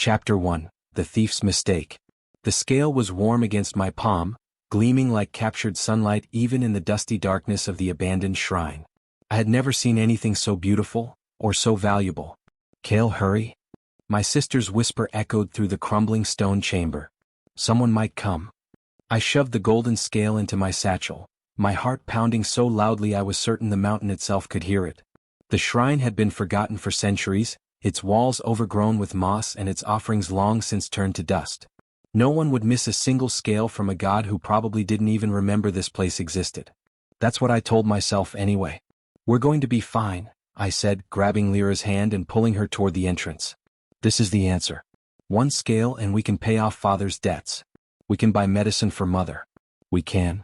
Chapter 1. The Thief's Mistake. The scale was warm against my palm, gleaming like captured sunlight even in the dusty darkness of the abandoned shrine. I had never seen anything so beautiful, or so valuable. "Kale, hurry." My sister's whisper echoed through the crumbling stone chamber. "Someone might come." I shoved the golden scale into my satchel, my heart pounding so loudly I was certain the mountain itself could hear it. The shrine had been forgotten for centuries, its walls overgrown with moss and its offerings long since turned to dust. No one would miss a single scale from a god who probably didn't even remember this place existed. That's what I told myself anyway. "We're going to be fine," I said, grabbing Lyra's hand and pulling her toward the entrance. "This is the answer. One scale and we can pay off Father's debts. We can buy medicine for Mother. We can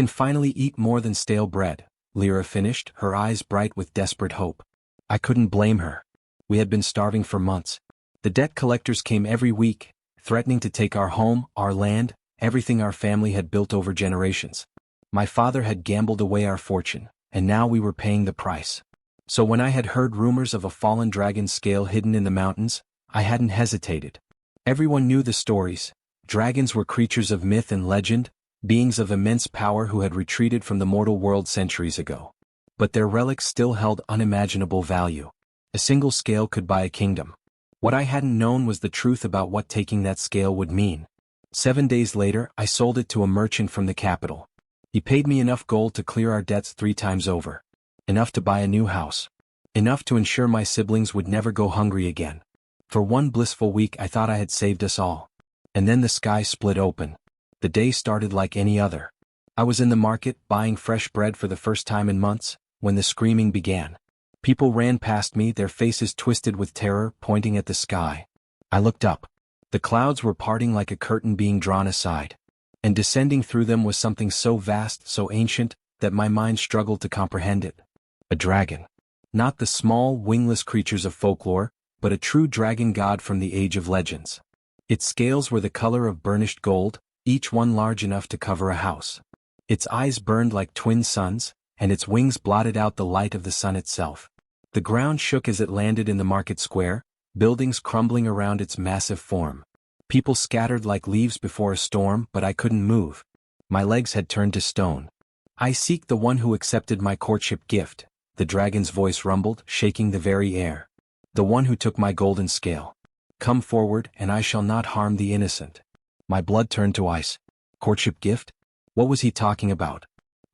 finally eat more than stale bread," Lyra finished, her eyes bright with desperate hope. I couldn't blame her. We had been starving for months. The debt collectors came every week, threatening to take our home, our land, everything our family had built over generations. My father had gambled away our fortune, and now we were paying the price. So when I had heard rumors of a fallen dragon scale hidden in the mountains, I hadn't hesitated. Everyone knew the stories. Dragons were creatures of myth and legend, beings of immense power who had retreated from the mortal world centuries ago. But their relics still held unimaginable value. A single scale could buy a kingdom. What I hadn't known was the truth about what taking that scale would mean. 7 days later, I sold it to a merchant from the capital. He paid me enough gold to clear our debts 3 times over. Enough to buy a new house. Enough to ensure my siblings would never go hungry again. For one blissful week I thought I had saved us all. And then the sky split open. The day started like any other. I was in the market, buying fresh bread for the first time in months, when the screaming began. People ran past me, their faces twisted with terror, pointing at the sky. I looked up. The clouds were parting like a curtain being drawn aside. And descending through them was something so vast, so ancient, that my mind struggled to comprehend it. A dragon. Not the small, wingless creatures of folklore, but a true dragon god from the age of legends. Its scales were the color of burnished gold, each one large enough to cover a house. Its eyes burned like twin suns, and its wings blotted out the light of the sun itself. The ground shook as it landed in the market square, buildings crumbling around its massive form. People scattered like leaves before a storm, but I couldn't move. My legs had turned to stone. "I seek the one who accepted my courtship gift," the dragon's voice rumbled, shaking the very air. "The one who took my golden scale. Come forward, and I shall not harm the innocent." My blood turned to ice. Courtship gift? What was he talking about?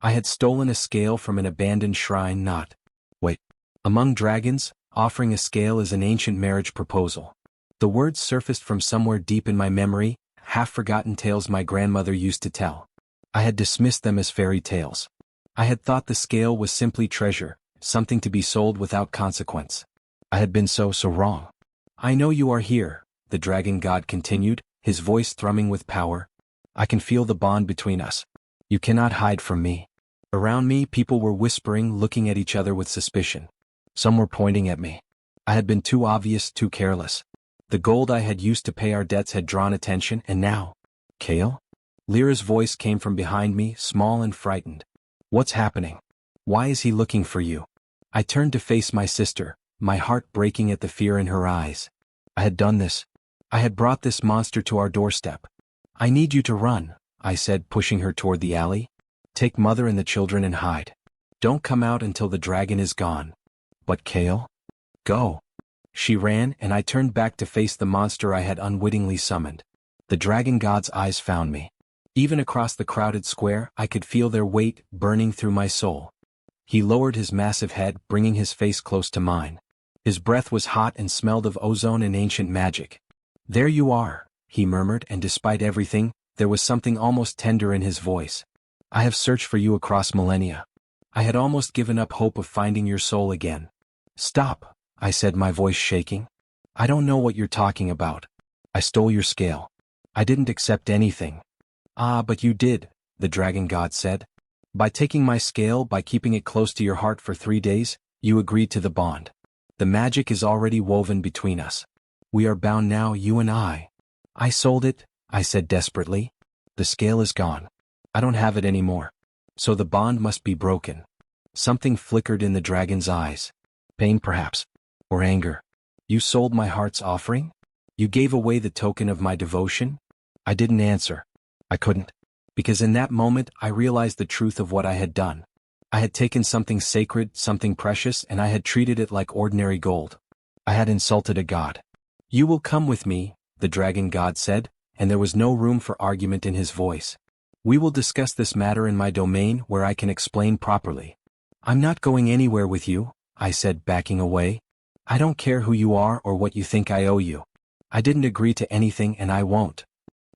I had stolen a scale from an abandoned shrine, not. Wait. Among dragons, offering a scale is an ancient marriage proposal. The words surfaced from somewhere deep in my memory, half-forgotten tales my grandmother used to tell. I had dismissed them as fairy tales. I had thought the scale was simply treasure, something to be sold without consequence. I had been so wrong. "I know you are here," the dragon god continued, his voice thrumming with power. "I can feel the bond between us. You cannot hide from me." Around me, people were whispering, looking at each other with suspicion. Some were pointing at me. I had been too obvious, too careless. The gold I had used to pay our debts had drawn attention, and now... "Kale?" Lyra's voice came from behind me, small and frightened. "What's happening? Why is he looking for you?" I turned to face my sister, my heart breaking at the fear in her eyes. "I had done this. I had brought this monster to our doorstep. I need you to run," I said, pushing her toward the alley. "Take Mother and the children and hide. Don't come out until the dragon is gone." "But Kale?" "Go." She ran, and I turned back to face the monster I had unwittingly summoned. The dragon god's eyes found me. Even across the crowded square, I could feel their weight burning through my soul. He lowered his massive head, bringing his face close to mine. His breath was hot and smelled of ozone and ancient magic. "There you are," he murmured, and despite everything, there was something almost tender in his voice. "I have searched for you across millennia. I had almost given up hope of finding your soul again." "Stop," I said, my voice shaking. "I don't know what you're talking about. I stole your scale. I didn't accept anything." "Ah, but you did," the dragon god said. "By taking my scale, by keeping it close to your heart for 3 days, you agreed to the bond. The magic is already woven between us. We are bound now, you and I." "I sold it," I said desperately. "The scale is gone. I don't have it anymore. So the bond must be broken." Something flickered in the dragon's eyes. Pain, perhaps. Or anger. "You sold my heart's offering?" You gave away the token of my devotion? I didn't answer. I couldn't. Because in that moment I realized the truth of what I had done. I had taken something sacred, something precious, and I had treated it like ordinary gold. I had insulted a god. You will come with me, the dragon god said, and there was no room for argument in his voice. We will discuss this matter in my domain where I can explain properly. I'm not going anywhere with you, I said, backing away. I don't care who you are or what you think I owe you. I didn't agree to anything and I won't.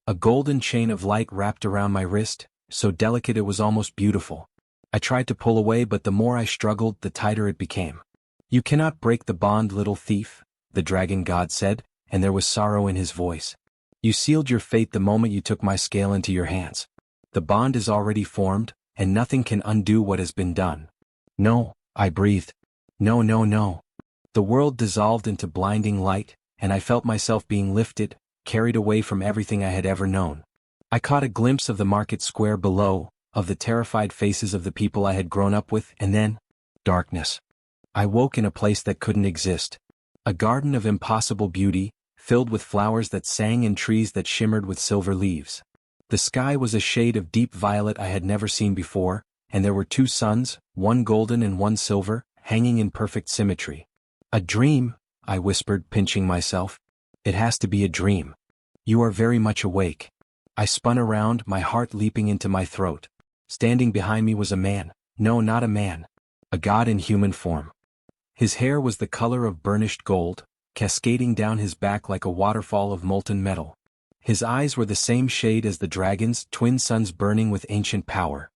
A golden chain of light wrapped around my wrist, so delicate it was almost beautiful. I tried to pull away, but the more I struggled, the tighter it became. You cannot break the bond, little thief, the dragon god said, and there was sorrow in his voice. You sealed your fate the moment you took my scale into your hands. The bond is already formed, and nothing can undo what has been done. No, I breathed. No, no, no. The world dissolved into blinding light, and I felt myself being lifted, carried away from everything I had ever known. I caught a glimpse of the market square below, of the terrified faces of the people I had grown up with, and then, darkness. I woke in a place that couldn't exist. A garden of impossible beauty, filled with flowers that sang and trees that shimmered with silver leaves. The sky was a shade of deep violet I had never seen before, and there were two suns, one golden and one silver, hanging in perfect symmetry. A dream, I whispered, pinching myself. It has to be a dream. You are very much awake. I spun around, my heart leaping into my throat. Standing behind me was a man. No, not a man. A god in human form. His hair was the color of burnished gold, cascading down his back like a waterfall of molten metal. His eyes were the same shade as the dragon's, twin suns burning with ancient power.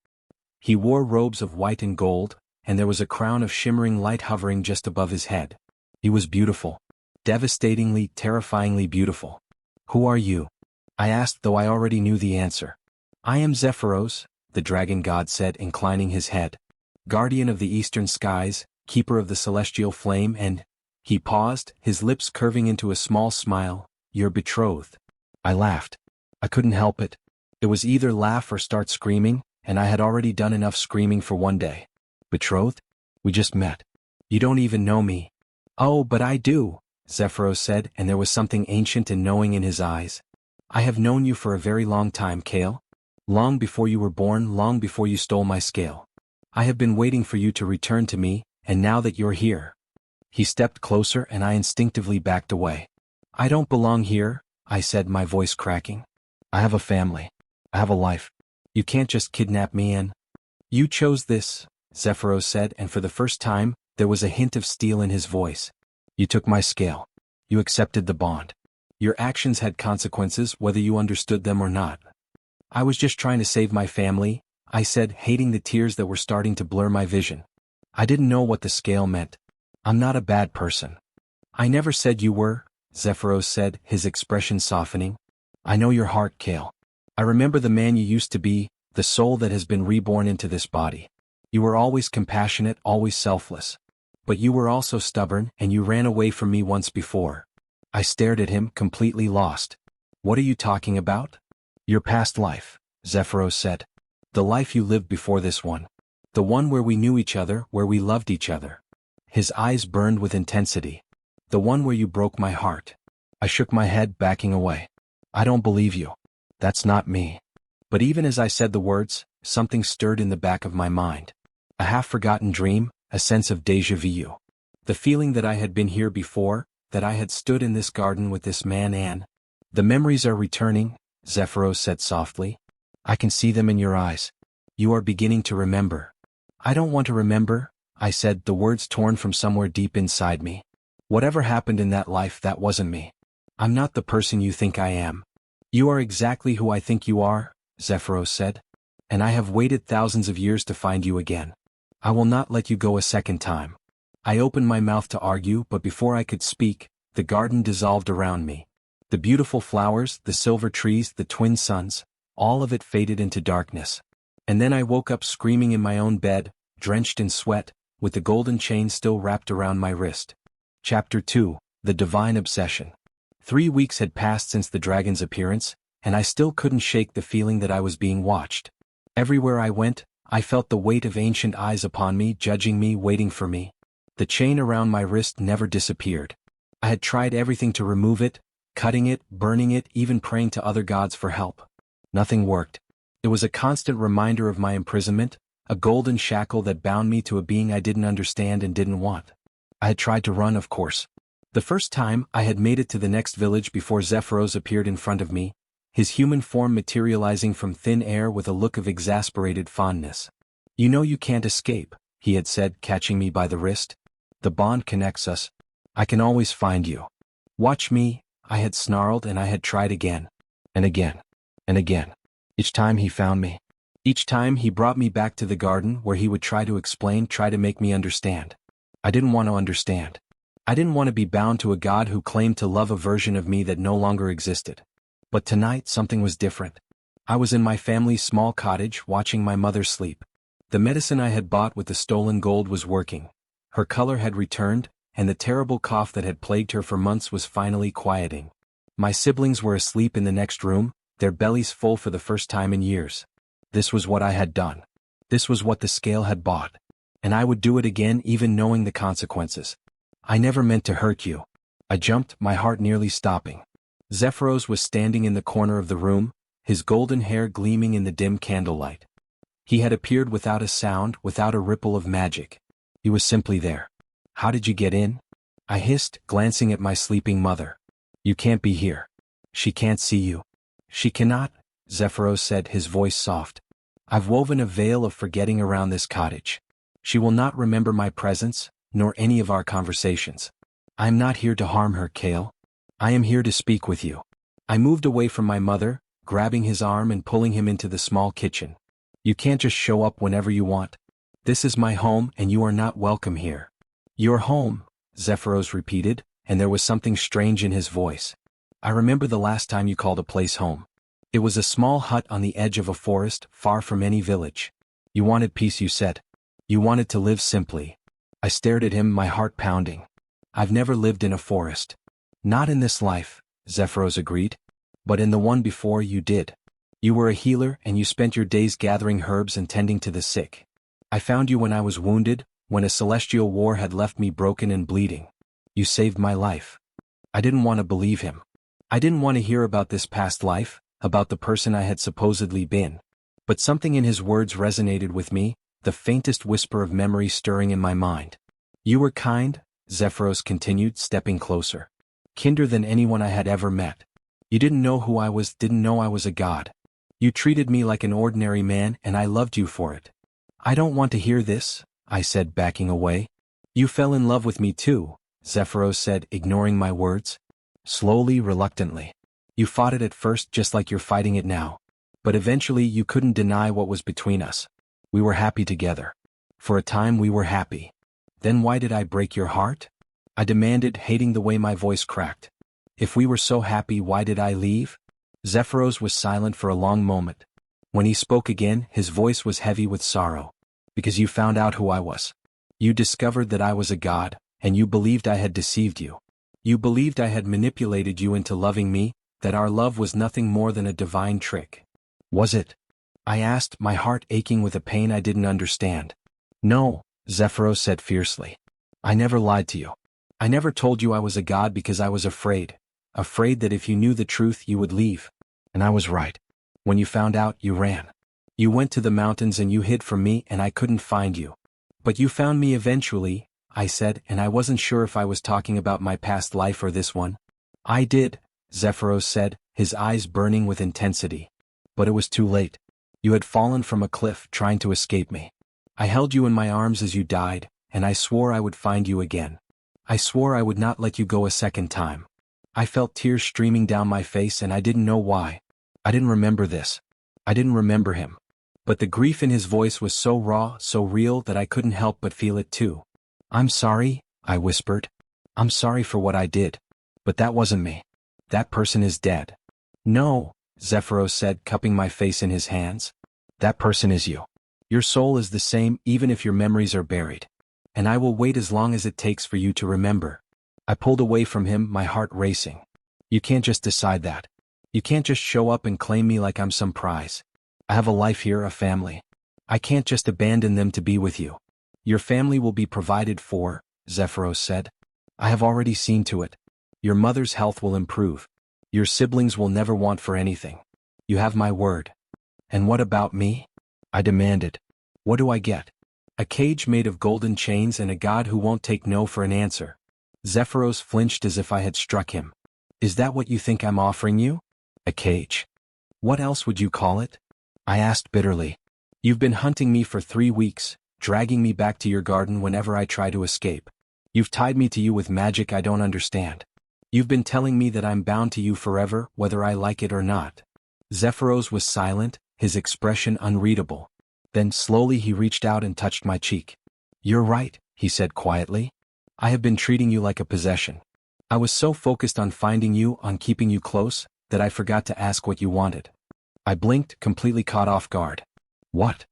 He wore robes of white and gold, and there was a crown of shimmering light hovering just above his head. He was beautiful. Devastatingly, terrifyingly beautiful. Who are you? I asked, though I already knew the answer. I am Zephyros, the dragon god said, inclining his head. Guardian of the eastern skies, keeper of the celestial flame, and... He paused, his lips curving into a small smile. Your betrothed. I laughed. I couldn't help it. It was either laugh or start screaming, and I had already done enough screaming for one day. Betrothed? We just met. You don't even know me. Oh, but I do, Zephyros said, and there was something ancient and knowing in his eyes. I have known you for a very long time, Kale. Long before you were born, long before you stole my scale. I have been waiting for you to return to me, and now that you're here. He stepped closer and I instinctively backed away. I don't belong here, I said, my voice cracking. I have a family. I have a life. You can't just kidnap me and... You chose this, Zephyros said, and for the first time, there was a hint of steel in his voice. You took my scale. You accepted the bond. Your actions had consequences whether you understood them or not. I was just trying to save my family, I said, hating the tears that were starting to blur my vision. I didn't know what the scale meant. I'm not a bad person. I never said you were, Zephyros said, his expression softening. I know your heart, Kale. I remember the man you used to be, the soul that has been reborn into this body. You were always compassionate, always selfless. But you were also stubborn, and you ran away from me once before. I stared at him, completely lost. What are you talking about? Your past life, Zephyros said. The life you lived before this one. The one where we knew each other, where we loved each other. His eyes burned with intensity. The one where you broke my heart. I shook my head, backing away. I don't believe you. That's not me. But even as I said the words, something stirred in the back of my mind. A half-forgotten dream, a sense of déjà vu. The feeling that I had been here before, that I had stood in this garden with this man and... The memories are returning, Zephyros said softly. I can see them in your eyes. You are beginning to remember. I don't want to remember, I said, the words torn from somewhere deep inside me. Whatever happened in that life, that wasn't me. I'm not the person you think I am. You are exactly who I think you are, Zephyros said. And I have waited thousands of years to find you again. I will not let you go a second time. I opened my mouth to argue, but before I could speak, the garden dissolved around me. The beautiful flowers, the silver trees, the twin suns, all of it faded into darkness. And then I woke up screaming in my own bed, drenched in sweat, with the golden chain still wrapped around my wrist. Chapter 2, The Divine Obsession. 3 weeks had passed since the dragon's appearance, and I still couldn't shake the feeling that I was being watched. Everywhere I went, I felt the weight of ancient eyes upon me, judging me, waiting for me. The chain around my wrist never disappeared. I had tried everything to remove it, cutting it, burning it, even praying to other gods for help. Nothing worked. It was a constant reminder of my imprisonment, a golden shackle that bound me to a being I didn't understand and didn't want. I had tried to run, of course. The first time, I had made it to the next village before Zephyros appeared in front of me, his human form materializing from thin air with a look of exasperated fondness. "You know you can't escape," he had said, catching me by the wrist. "The bond connects us. I can always find you." "Watch me," I had snarled, and I had tried again. And again. And again. Each time he found me. Each time he brought me back to the garden where he would try to explain, try to make me understand. I didn't want to understand. I didn't want to be bound to a god who claimed to love a version of me that no longer existed. But tonight something was different. I was in my family's small cottage watching my mother sleep. The medicine I had bought with the stolen gold was working. Her color had returned, and the terrible cough that had plagued her for months was finally quieting. My siblings were asleep in the next room, their bellies full for the first time in years. This was what I had done. This was what the scale had bought. And I would do it again even knowing the consequences. "I never meant to hurt you." I jumped, my heart nearly stopping. Zephyros was standing in the corner of the room, his golden hair gleaming in the dim candlelight. He had appeared without a sound, without a ripple of magic. He was simply there. "How did you get in?" I hissed, glancing at my sleeping mother. "You can't be here. She can't see you." "She cannot," Zephyros said, his voice soft. "I've woven a veil of forgetting around this cottage. She will not remember my presence, nor any of our conversations. I am not here to harm her, Kale. I am here to speak with you." I moved away from my mother, grabbing his arm and pulling him into the small kitchen. "You can't just show up whenever you want. This is my home and you are not welcome here." "Your home," Zephyros repeated, and there was something strange in his voice. "I remember the last time you called a place home. It was a small hut on the edge of a forest, far from any village. You wanted peace, you said. You wanted to live simply." I stared at him, my heart pounding. "I've never lived in a forest." "Not in this life," Zephyros agreed. "But in the one before you did. You were a healer and you spent your days gathering herbs and tending to the sick. I found you when I was wounded, when a celestial war had left me broken and bleeding. You saved my life." I didn't want to believe him. I didn't want to hear about this past life, about the person I had supposedly been. But something in his words resonated with me, the faintest whisper of memory stirring in my mind. "You were kind," Zephyros continued, stepping closer. "Kinder than anyone I had ever met. You didn't know who I was, didn't know I was a god. You treated me like an ordinary man and I loved you for it." "I don't want to hear this," I said, backing away. "You fell in love with me too," Zephyros said, ignoring my words. Slowly, reluctantly. "You fought it at first just like you're fighting it now. But eventually you couldn't deny what was between us. We were happy together. For a time we were happy. Then why did I break your heart?" I demanded, hating the way my voice cracked. "If we were so happy, why did I leave?" Zephyros was silent for a long moment. When he spoke again, his voice was heavy with sorrow. "Because you found out who I was. You discovered that I was a god, and you believed I had deceived you. You believed I had manipulated you into loving me, that our love was nothing more than a divine trick. Was it?" I asked, my heart aching with a pain I didn't understand. "No," Zephyros said fiercely. "I never lied to you. I never told you I was a god because I was afraid that if you knew the truth you would leave. And I was right. When you found out, you ran. You went to the mountains and you hid from me and I couldn't find you. But you found me eventually," I said, and I wasn't sure if I was talking about my past life or this one. "I did," Zephyros said, his eyes burning with intensity. "But it was too late. You had fallen from a cliff trying to escape me. I held you in my arms as you died, and I swore I would find you again. I swore I would not let you go a second time." I felt tears streaming down my face and I didn't know why. I didn't remember this. I didn't remember him. But the grief in his voice was so raw, so real that I couldn't help but feel it too. "I'm sorry," I whispered. "I'm sorry for what I did. But that wasn't me. That person is dead." "No," Zephyros said, cupping my face in his hands. "That person is you. Your soul is the same even if your memories are buried. And I will wait as long as it takes for you to remember." I pulled away from him, my heart racing. "You can't just decide that. You can't just show up and claim me like I'm some prize. I have a life here, a family. I can't just abandon them to be with you." "Your family will be provided for," Zephyros said. "I have already seen to it. Your mother's health will improve. Your siblings will never want for anything. You have my word. And what about me? I demanded. What do I get? A cage made of golden chains and a god who won't take no for an answer. Zephyros flinched as if I had struck him. Is that what you think I'm offering you? A cage. What else would you call it? I asked bitterly. You've been hunting me for 3 weeks, dragging me back to your garden whenever I try to escape. You've tied me to you with magic I don't understand. You've been telling me that I'm bound to you forever, whether I like it or not. Zephyros was silent, his expression unreadable. Then slowly he reached out and touched my cheek. You're right, he said quietly. I have been treating you like a possession. I was so focused on finding you, on keeping you close, that I forgot to ask what you wanted. I blinked, completely caught off guard. What?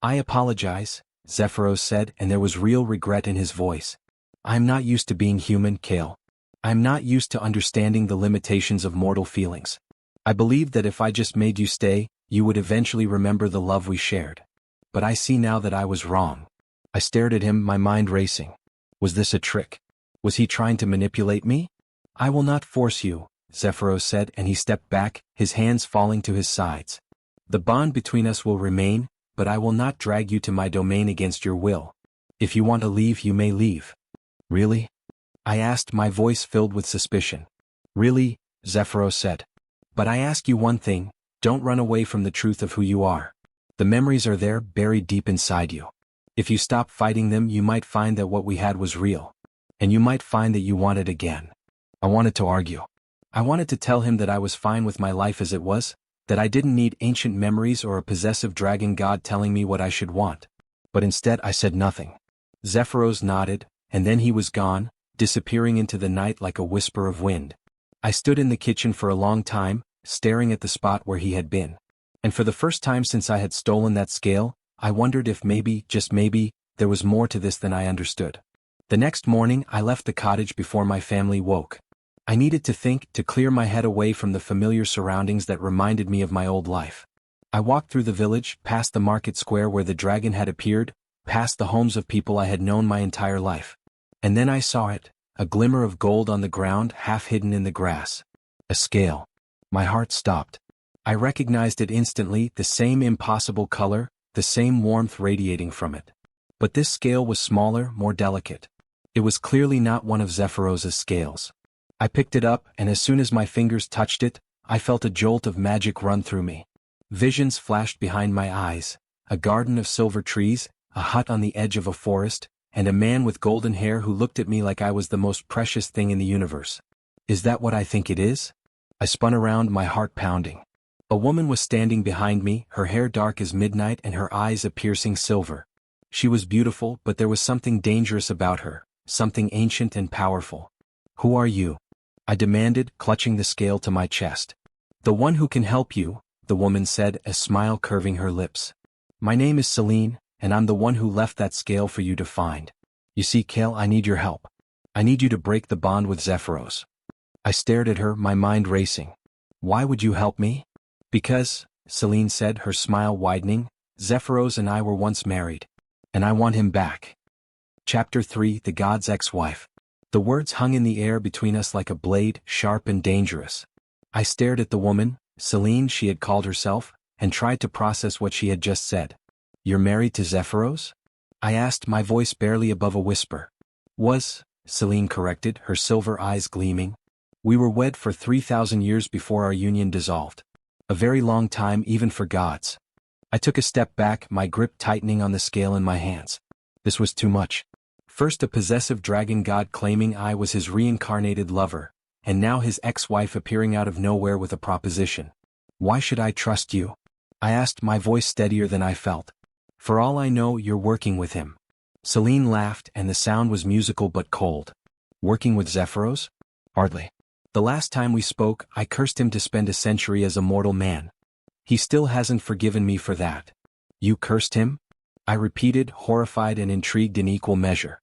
I apologize, Zephyros said, and there was real regret in his voice. I'm not used to being human, Kale. I'm not used to understanding the limitations of mortal feelings. I believed that if I just made you stay, you would eventually remember the love we shared. But I see now that I was wrong. I stared at him, my mind racing. Was this a trick? Was he trying to manipulate me? I will not force you, Zephyros said, and he stepped back, his hands falling to his sides. The bond between us will remain, but I will not drag you to my domain against your will. If you want to leave, you may leave. Really? I asked, my voice filled with suspicion. Really, Zephyros said. But I ask you one thing, don't run away from the truth of who you are. The memories are there, buried deep inside you. If you stop fighting them, you might find that what we had was real. And you might find that you want it again. I wanted to argue. I wanted to tell him that I was fine with my life as it was, that I didn't need ancient memories or a possessive dragon god telling me what I should want. But instead I said nothing. Zephyros nodded, and then he was gone, disappearing into the night like a whisper of wind. I stood in the kitchen for a long time, staring at the spot where he had been. And for the first time since I had stolen that scale, I wondered if maybe, just maybe, there was more to this than I understood. The next morning I left the cottage before my family woke. I needed to think, to clear my head away from the familiar surroundings that reminded me of my old life. I walked through the village, past the market square where the dragon had appeared, past the homes of people I had known my entire life. And then I saw it, a glimmer of gold on the ground, half hidden in the grass. A scale. My heart stopped. I recognized it instantly, the same impossible color, the same warmth radiating from it. But this scale was smaller, more delicate. It was clearly not one of Zephyros's scales. I picked it up, and as soon as my fingers touched it, I felt a jolt of magic run through me. Visions flashed behind my eyes, a garden of silver trees, a hut on the edge of a forest, and a man with golden hair who looked at me like I was the most precious thing in the universe. Is that what I think it is? I spun around, my heart pounding. A woman was standing behind me, her hair dark as midnight and her eyes a piercing silver. She was beautiful, but there was something dangerous about her, something ancient and powerful. Who are you? I demanded, clutching the scale to my chest. The one who can help you, the woman said, a smile curving her lips. My name is Celine, and I'm the one who left that scale for you to find. You see, Kale, I need your help. I need you to break the bond with Zephyros. I stared at her, my mind racing. Why would you help me? Because, Celine said, her smile widening, Zephyros and I were once married. And I want him back. Chapter 3, The God's Ex-Wife. The words hung in the air between us like a blade, sharp and dangerous. I stared at the woman, Celine she had called herself, and tried to process what she had just said. You're married to Zephyros? I asked, my voice barely above a whisper. Was, Celine corrected, her silver eyes gleaming. We were wed for 3,000 years before our union dissolved. A very long time even for gods. I took a step back, my grip tightening on the scale in my hands. This was too much. First a possessive dragon god claiming I was his reincarnated lover, and now his ex-wife appearing out of nowhere with a proposition. Why should I trust you? I asked, my voice steadier than I felt. For all I know, you're working with him. Celine laughed, and the sound was musical but cold. Working with Zephyros? Hardly. The last time we spoke, I cursed him to spend a century as a mortal man. He still hasn't forgiven me for that. You cursed him? I repeated, horrified and intrigued in equal measure.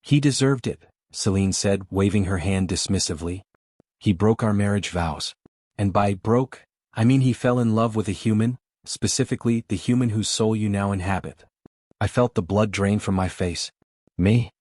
He deserved it, Celine said, waving her hand dismissively. He broke our marriage vows. And by broke, I mean he fell in love with a human, specifically the human whose soul you now inhabit. I felt the blood drain from my face. Me?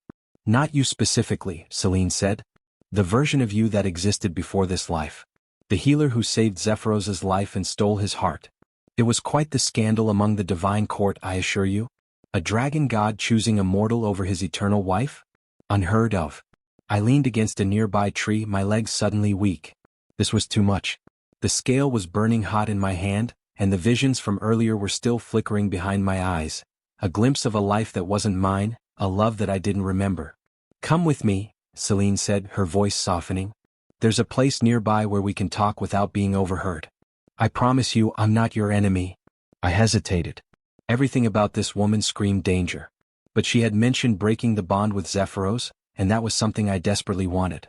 Not you specifically, Celine said. The version of you that existed before this life. The healer who saved Zephyros's life and stole his heart. It was quite the scandal among the divine court, I assure you. A dragon god choosing a mortal over his eternal wife? Unheard of. I leaned against a nearby tree, my legs suddenly weak. This was too much. The scale was burning hot in my hand, and the visions from earlier were still flickering behind my eyes. A glimpse of a life that wasn't mine, a love that I didn't remember. Come with me, Celine said, her voice softening. There's a place nearby where we can talk without being overheard. I promise you I'm not your enemy. I hesitated. Everything about this woman screamed danger. But she had mentioned breaking the bond with Zephyros, and that was something I desperately wanted.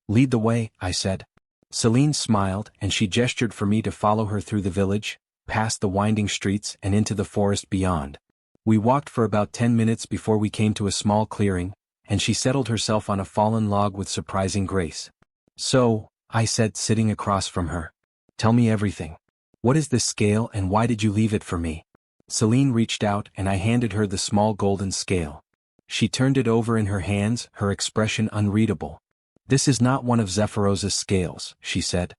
Lead the way, I said. Celine smiled, and she gestured for me to follow her through the village, past the winding streets and into the forest beyond. We walked for about 10 minutes before we came to a small clearing, and she settled herself on a fallen log with surprising grace. So, I said, sitting across from her. Tell me everything. What is this scale and why did you leave it for me? Celine reached out and I handed her the small golden scale. She turned it over in her hands, her expression unreadable. This is not one of Zephyros's scales, she said.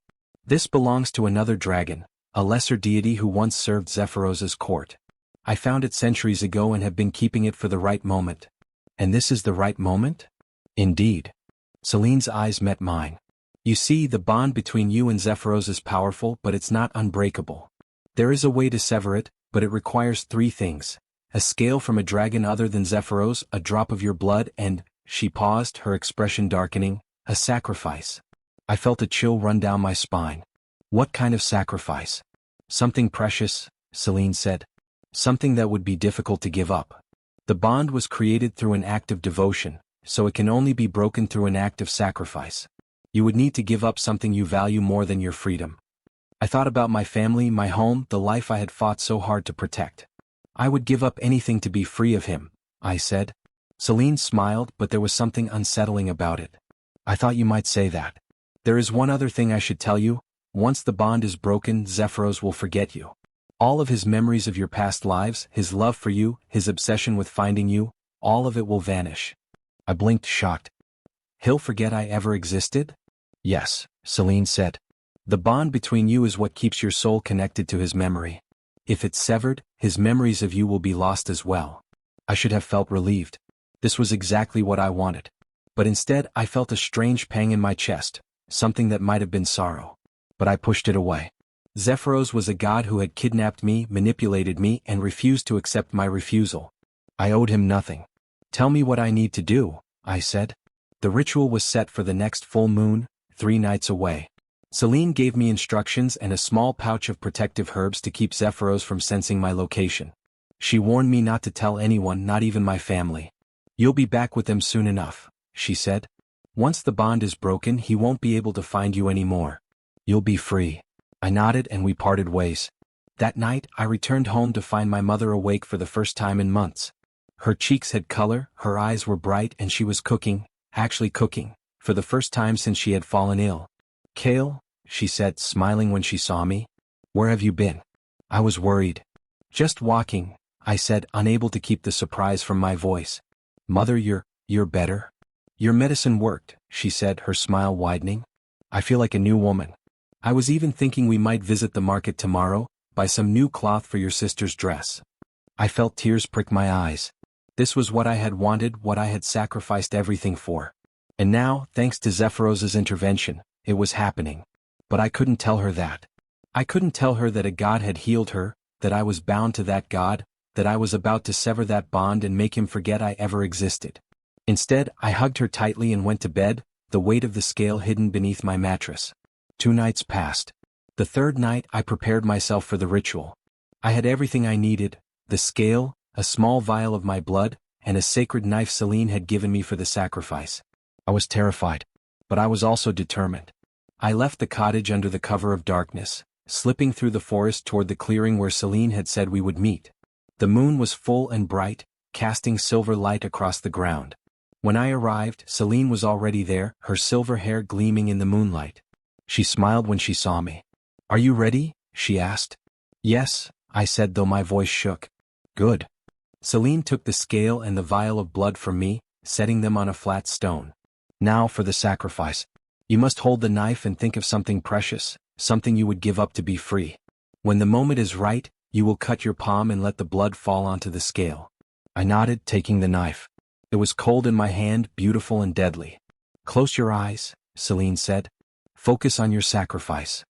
This belongs to another dragon, a lesser deity who once served Zephyros's court. I found it centuries ago and have been keeping it for the right moment. And this is the right moment? Indeed. Celine's eyes met mine. You see, the bond between you and Zephyros is powerful, but it's not unbreakable. There is a way to sever it, but it requires 3 things. A scale from a dragon other than Zephyros, a drop of your blood, and, she paused, her expression darkening, a sacrifice. I felt a chill run down my spine. What kind of sacrifice? Something precious, Celine said. Something that would be difficult to give up. The bond was created through an act of devotion, so it can only be broken through an act of sacrifice. You would need to give up something you value more than your freedom. I thought about my family, my home, the life I had fought so hard to protect. I would give up anything to be free of him, I said. Celine smiled, but there was something unsettling about it. I thought you might say that. There is one other thing I should tell you. Once the bond is broken, Zephyros will forget you. All of his memories of your past lives, his love for you, his obsession with finding you, all of it will vanish. I blinked, shocked. He'll forget I ever existed? Yes, Celine said. The bond between you is what keeps your soul connected to his memory. If it's severed, his memories of you will be lost as well. I should have felt relieved. This was exactly what I wanted. But instead I felt a strange pang in my chest, something that might have been sorrow. But I pushed it away. Zephyros was a god who had kidnapped me, manipulated me, and refused to accept my refusal. I owed him nothing. Tell me what I need to do, I said. The ritual was set for the next full moon, 3 nights away. Celine gave me instructions and a small pouch of protective herbs to keep Zephyros from sensing my location. She warned me not to tell anyone, not even my family. You'll be back with them soon enough, she said. Once the bond is broken, he won't be able to find you anymore. You'll be free. I nodded and we parted ways. That night, I returned home to find my mother awake for the first time in months. Her cheeks had color, her eyes were bright, and she was cooking, actually cooking, for the first time since she had fallen ill. Kale, she said, smiling when she saw me. Where have you been? I was worried. Just walking, I said, unable to keep the surprise from my voice. Mother, you're better? Your medicine worked, she said, her smile widening. I feel like a new woman. I was even thinking we might visit the market tomorrow, buy some new cloth for your sister's dress. I felt tears prick my eyes. This was what I had wanted, what I had sacrificed everything for. And now, thanks to Zephyros's intervention, it was happening. But I couldn't tell her that. I couldn't tell her that a god had healed her, that I was bound to that god, that I was about to sever that bond and make him forget I ever existed. Instead, I hugged her tightly and went to bed, the weight of the scale hidden beneath my mattress. 2 nights passed. The 3rd night, I prepared myself for the ritual. I had everything I needed, the scale, a small vial of my blood, and a sacred knife Celine had given me for the sacrifice. I was terrified, but I was also determined. I left the cottage under the cover of darkness, slipping through the forest toward the clearing where Celine had said we would meet. The moon was full and bright, casting silver light across the ground. When I arrived, Celine was already there, her silver hair gleaming in the moonlight. She smiled when she saw me. Are you ready? She asked. Yes, I said, though my voice shook. Good. Celine took the scale and the vial of blood from me, setting them on a flat stone. Now for the sacrifice. You must hold the knife and think of something precious, something you would give up to be free. When the moment is right, you will cut your palm and let the blood fall onto the scale. I nodded, taking the knife. It was cold in my hand, beautiful and deadly. Close your eyes, Celine said. Focus on your sacrifice.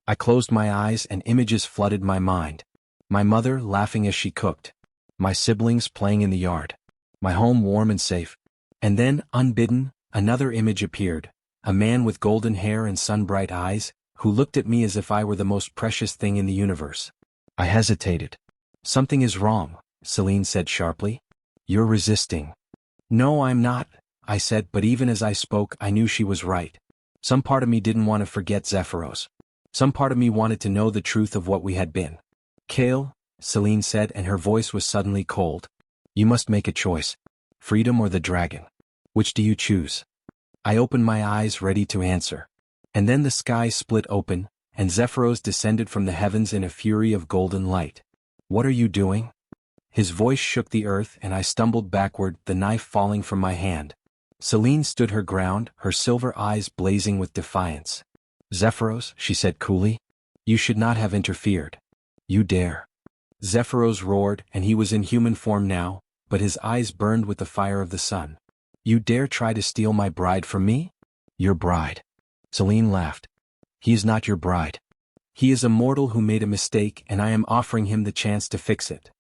I closed my eyes and images flooded my mind. My mother laughing as she cooked. My siblings playing in the yard. My home warm and safe. And then, unbidden, another image appeared. A man with golden hair and sun-bright eyes, who looked at me as if I were the most precious thing in the universe. I hesitated. Something is wrong, Celine said sharply. You're resisting. No, I'm not, I said, but even as I spoke I knew she was right. Some part of me didn't want to forget Zephyros. Some part of me wanted to know the truth of what we had been. Kale, Celine said, and her voice was suddenly cold. You must make a choice. Freedom or the dragon. Which do you choose? I opened my eyes, ready to answer. And then the sky split open, and Zephyros descended from the heavens in a fury of golden light. What are you doing? His voice shook the earth and I stumbled backward, the knife falling from my hand. Celine stood her ground, her silver eyes blazing with defiance. Zephyros, she said coolly, you should not have interfered. You dare. Zephyros roared, and he was in human form now, but his eyes burned with the fire of the sun. You dare try to steal my bride from me? Your bride. Celine laughed. He is not your bride. He is a mortal who made a mistake and I am offering him the chance to fix it.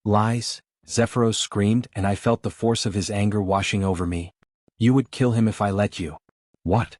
Lies, Zephyros screamed, and I felt the force of his anger washing over me. You would kill him if I let you. What?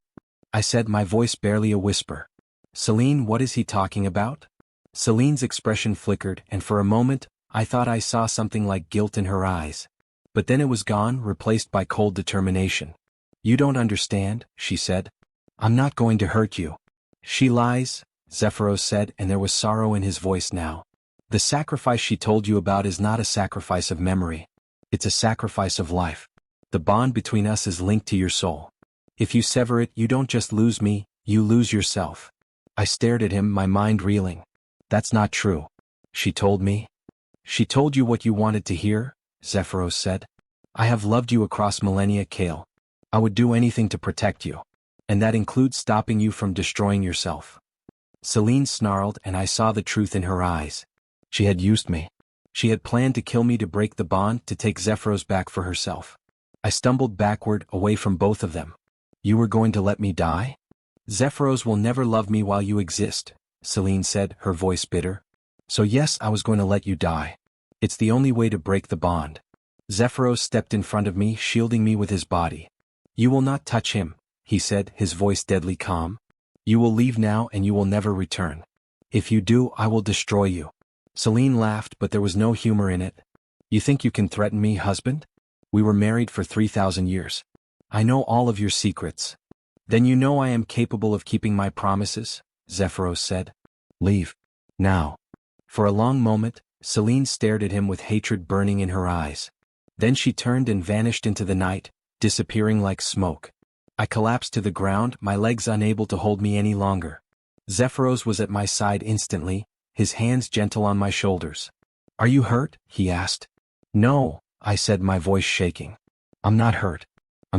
I said, my voice barely a whisper. Celine, what is he talking about? Celine's expression flickered, and for a moment, I thought I saw something like guilt in her eyes. But then it was gone, replaced by cold determination. You don't understand, she said. I'm not going to hurt you. She lies, Zephyros said, and there was sorrow in his voice now. The sacrifice she told you about is not a sacrifice of memory. It's a sacrifice of life. The bond between us is linked to your soul. If you sever it, you don't just lose me, you lose yourself. I stared at him, my mind reeling. That's not true. She told me. She told you what you wanted to hear, Zephyros said. I have loved you across millennia, Kale. I would do anything to protect you. And that includes stopping you from destroying yourself. Celine snarled, and I saw the truth in her eyes. She had used me. She had planned to kill me to break the bond, to take Zephyros back for herself. I stumbled backward, away from both of them. You were going to let me die? Zephyros will never love me while you exist, Celine said, her voice bitter. So yes, I was going to let you die. It's the only way to break the bond. Zephyros stepped in front of me, shielding me with his body. You will not touch him, he said, his voice deadly calm. You will leave now and you will never return. If you do, I will destroy you. Celine laughed, but there was no humor in it. You think you can threaten me, husband? We were married for 3,000 years. I know all of your secrets. Then you know I am capable of keeping my promises, Zephyros said. Leave. Now. For a long moment, Celine stared at him with hatred burning in her eyes. Then she turned and vanished into the night, disappearing like smoke. I collapsed to the ground, my legs unable to hold me any longer. Zephyros was at my side instantly, his hands gentle on my shoulders. Are you hurt? He asked. No, I said, my voice shaking. I'm not hurt. I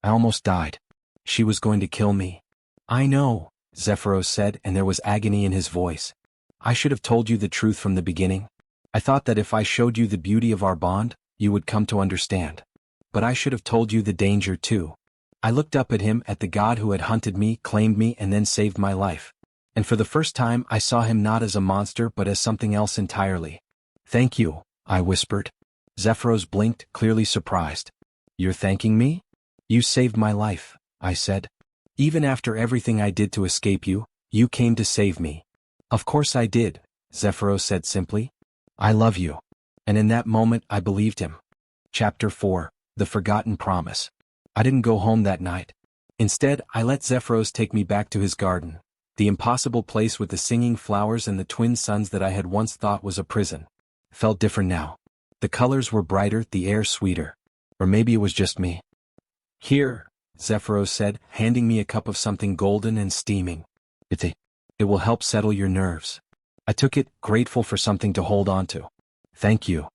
almost died. She was going to kill me. I know, Zephyros said, and there was agony in his voice. I should have told you the truth from the beginning. I thought that if I showed you the beauty of our bond, you would come to understand. But I should have told you the danger too. I looked up at him, at the god who had hunted me, claimed me, and then saved my life. And for the first time I saw him not as a monster but as something else entirely. Thank you, I whispered. Zephyros blinked, clearly surprised. You're thanking me? You saved my life, I said. Even after everything I did to escape you, you came to save me. Of course I did, Zephyros said simply. I love you. And in that moment I believed him. Chapter 4, The Forgotten Promise. I didn't go home that night. Instead, I let Zephyros take me back to his garden, the impossible place with the singing flowers and the twin suns that I had once thought was a prison. Felt different now. The colors were brighter, the air sweeter. Or maybe it was just me. Here, Zephyros said, handing me a cup of something golden and steaming. It will help settle your nerves. I took it, grateful for something to hold on to. Thank you.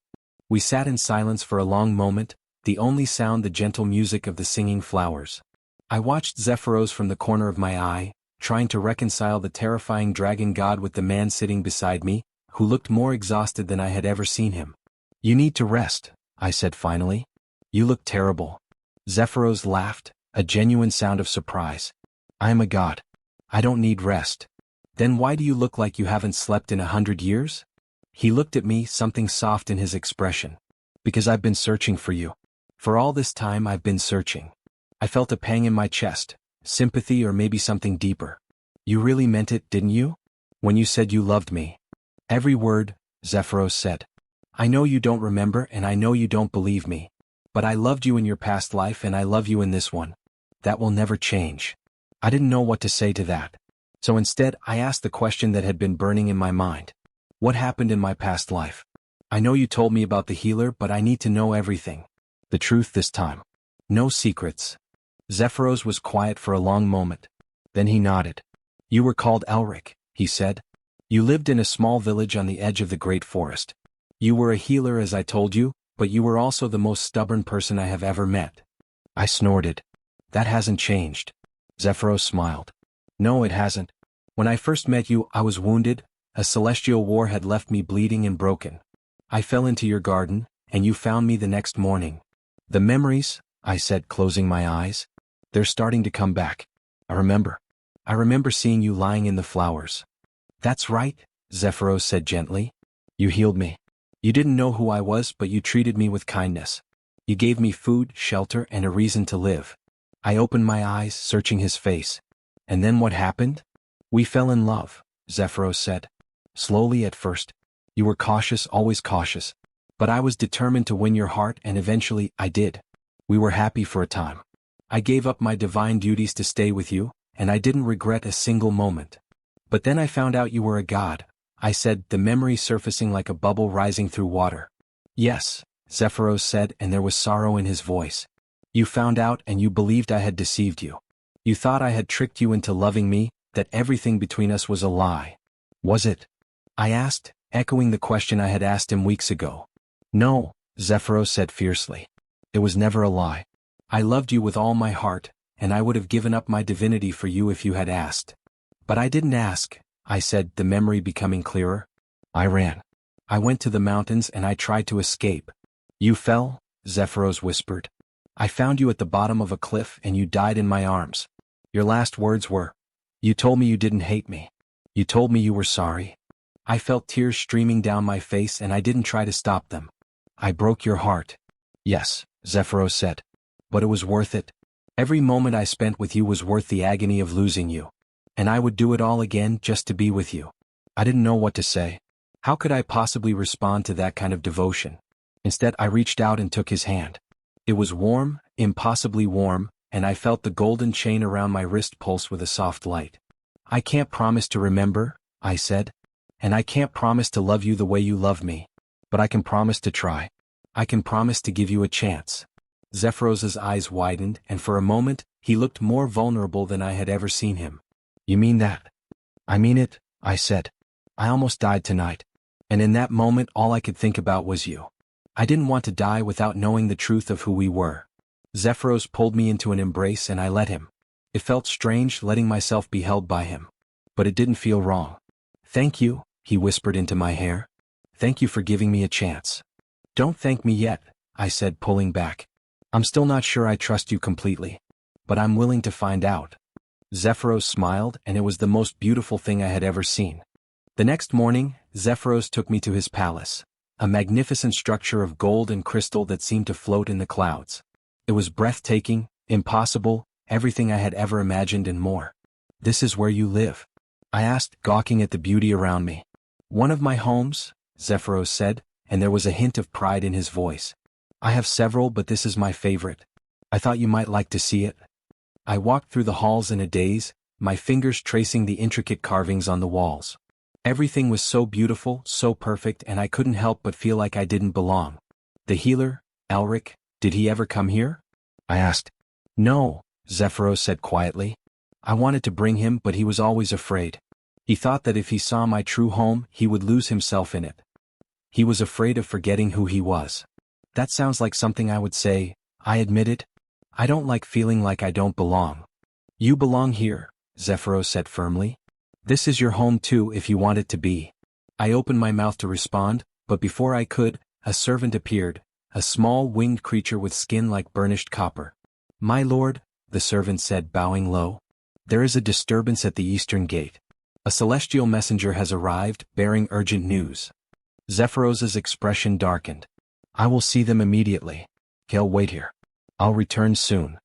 We sat in silence for a long moment, the only sound the gentle music of the singing flowers. I watched Zephyros from the corner of my eye, trying to reconcile the terrifying dragon god with the man sitting beside me, who looked more exhausted than I had ever seen him. "You need to rest," I said finally. "You look terrible." Zephyros laughed, a genuine sound of surprise. "I am a god. I don't need rest." "Then why do you look like you haven't slept in 100 years? He looked at me, something soft in his expression. "Because I've been searching for you. For all this time I've been searching." I felt a pang in my chest, sympathy or maybe something deeper. "You really meant it, didn't you? When you said you loved me." "Every word," Zephyros said. "I know you don't remember and I know you don't believe me. But I loved you in your past life and I love you in this one. That will never change." I didn't know what to say to that. So instead I asked the question that had been burning in my mind. "What happened in my past life? I know you told me about the healer, but I need to know everything. The truth this time. No secrets." Zephyros was quiet for a long moment. Then he nodded. "You were called Elric," he said. "You lived in a small village on the edge of the great forest. You were a healer as I told you, but you were also the most stubborn person I have ever met." I snorted. "That hasn't changed." Zephyros smiled. "No, it hasn't. When I first met you, I was wounded. A celestial war had left me bleeding and broken. I fell into your garden, and you found me the next morning." "The memories," I said, closing my eyes. "They're starting to come back. I remember seeing you lying in the flowers." "That's right," Zephyros said gently. "You healed me. You didn't know who I was, but you treated me with kindness. You gave me food, shelter, and a reason to live." I opened my eyes, searching his face. "And then what happened?" "We fell in love," Zephyros said. "Slowly at first. You were cautious, always cautious. But I was determined to win your heart and eventually I did. We were happy for a time. I gave up my divine duties to stay with you, and I didn't regret a single moment. But then I found out you were a god," I said, the memory surfacing like a bubble rising through water. "Yes," Zephyros said, and there was sorrow in his voice. "You found out and you believed I had deceived you. You thought I had tricked you into loving me, that everything between us was a lie. Was it?" I asked, echoing the question I had asked him weeks ago. "No," Zephyros said fiercely. "It was never a lie. I loved you with all my heart, and I would have given up my divinity for you if you had asked. But I didn't ask," I said, the memory becoming clearer. "I ran. I went to the mountains and I tried to escape." "You fell?" Zephyros whispered. "I found you at the bottom of a cliff and you died in my arms. Your last words were, you told me you didn't hate me. You told me you were sorry." I felt tears streaming down my face and I didn't try to stop them. "I broke your heart." "Yes," Zephyros said. "But it was worth it. Every moment I spent with you was worth the agony of losing you. And I would do it all again just to be with you." I didn't know what to say. How could I possibly respond to that kind of devotion? Instead, I reached out and took his hand. It was warm, impossibly warm, and I felt the golden chain around my wrist pulse with a soft light. "I can't promise to remember," I said. "And I can't promise to love you the way you love me. But I can promise to try. I can promise to give you a chance." Zephyros's eyes widened, and for a moment, he looked more vulnerable than I had ever seen him. "You mean that?" "I mean it," I said. "I almost died tonight. And in that moment all I could think about was you. I didn't want to die without knowing the truth of who we were." Zephyros pulled me into an embrace and I let him. It felt strange letting myself be held by him. But it didn't feel wrong. "Thank you," he whispered into my hair. "Thank you for giving me a chance." "Don't thank me yet," I said, pulling back. "I'm still not sure I trust you completely. But I'm willing to find out." Zephyros smiled, and it was the most beautiful thing I had ever seen. The next morning, Zephyros took me to his palace, a magnificent structure of gold and crystal that seemed to float in the clouds. It was breathtaking, impossible, everything I had ever imagined and more. "This is where you live?" I asked, gawking at the beauty around me. "One of my homes," Zephyros said, and there was a hint of pride in his voice. "I have several, but this is my favorite. I thought you might like to see it." I walked through the halls in a daze, my fingers tracing the intricate carvings on the walls. Everything was so beautiful, so perfect, and I couldn't help but feel like I didn't belong. "The healer, Elric, did he ever come here?" I asked. "No," Zephyros said quietly. "I wanted to bring him, but he was always afraid. He thought that if he saw my true home, he would lose himself in it. He was afraid of forgetting who he was." "That sounds like something I would say," I admitted. "I don't like feeling like I don't belong." "You belong here," Zephyros said firmly. This is your home too if you want it to be. I opened my mouth to respond, but before I could, a servant appeared, a small winged creature with skin like burnished copper. My lord, the servant said, bowing low. There is a disturbance at the eastern gate. A celestial messenger has arrived, bearing urgent news. Zephyros's expression darkened. I will see them immediately. He'll wait here. I'll return soon.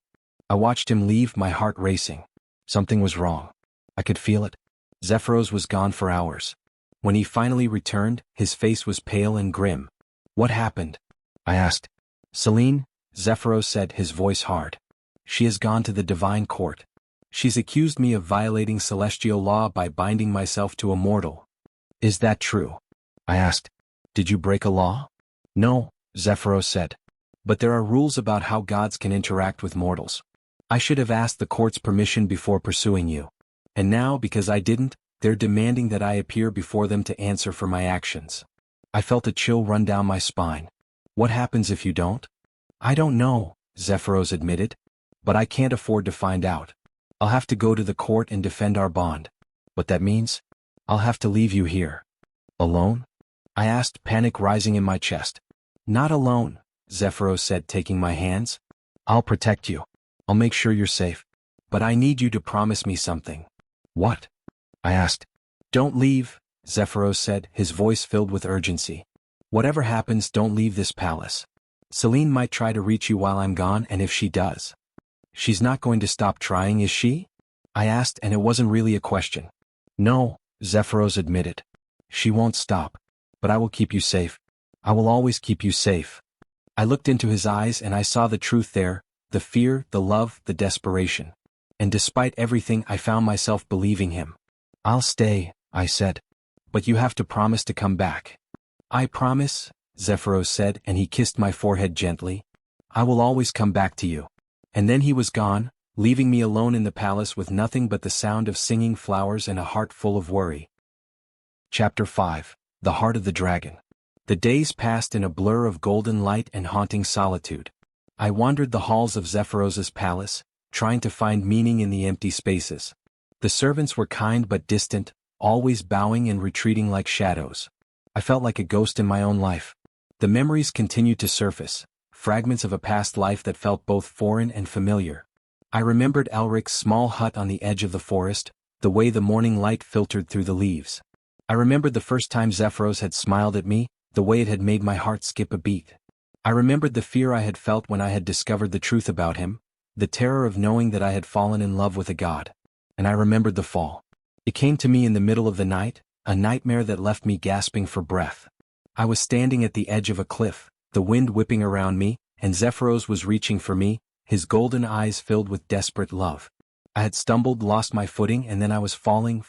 I watched him leave, my heart racing. Something was wrong. I could feel it. Zephyros was gone for hours. When he finally returned, his face was pale and grim. What happened? I asked. Selene, Zephyros said, his voice hard. She has gone to the divine court. She's accused me of violating celestial law by binding myself to a mortal. Is that true? I asked. Did you break a law? No, Zephyros said. But there are rules about how gods can interact with mortals. I should have asked the court's permission before pursuing you. And now, because I didn't, they're demanding that I appear before them to answer for my actions. I felt a chill run down my spine. What happens if you don't? I don't know, Zephyros admitted. But I can't afford to find out. I'll have to go to the court and defend our bond. What that means? I'll have to leave you here. Alone? I asked, panic rising in my chest. Not alone, Zephyros said, taking my hands. I'll protect you. I'll make sure you're safe. But I need you to promise me something. What? I asked. Don't leave, Zephyros said, his voice filled with urgency. Whatever happens, don't leave this palace. Selene might try to reach you while I'm gone, and if she does. She's not going to stop trying, is she? I asked, and it wasn't really a question. No, Zephyros admitted. She won't stop. But I will keep you safe. I will always keep you safe. I looked into his eyes and I saw the truth there, the fear, the love, the desperation. And despite everything, I found myself believing him. I'll stay, I said. But you have to promise to come back. I promise, Zephyros said, and he kissed my forehead gently. I will always come back to you. And then he was gone, leaving me alone in the palace with nothing but the sound of singing flowers and a heart full of worry. Chapter 5. The Heart of the Dragon. The days passed in a blur of golden light and haunting solitude. I wandered the halls of Zephyros's palace, trying to find meaning in the empty spaces. The servants were kind but distant, always bowing and retreating like shadows. I felt like a ghost in my own life. The memories continued to surface, fragments of a past life that felt both foreign and familiar. I remembered Elric's small hut on the edge of the forest, the way the morning light filtered through the leaves. I remembered the first time Zephyros had smiled at me, the way it had made my heart skip a beat. I remembered the fear I had felt when I had discovered the truth about him, the terror of knowing that I had fallen in love with a god. And I remembered the fall. It came to me in the middle of the night, a nightmare that left me gasping for breath. I was standing at the edge of a cliff, the wind whipping around me, and Zephyros was reaching for me, his golden eyes filled with desperate love. I had stumbled, lost my footing, and then I was falling.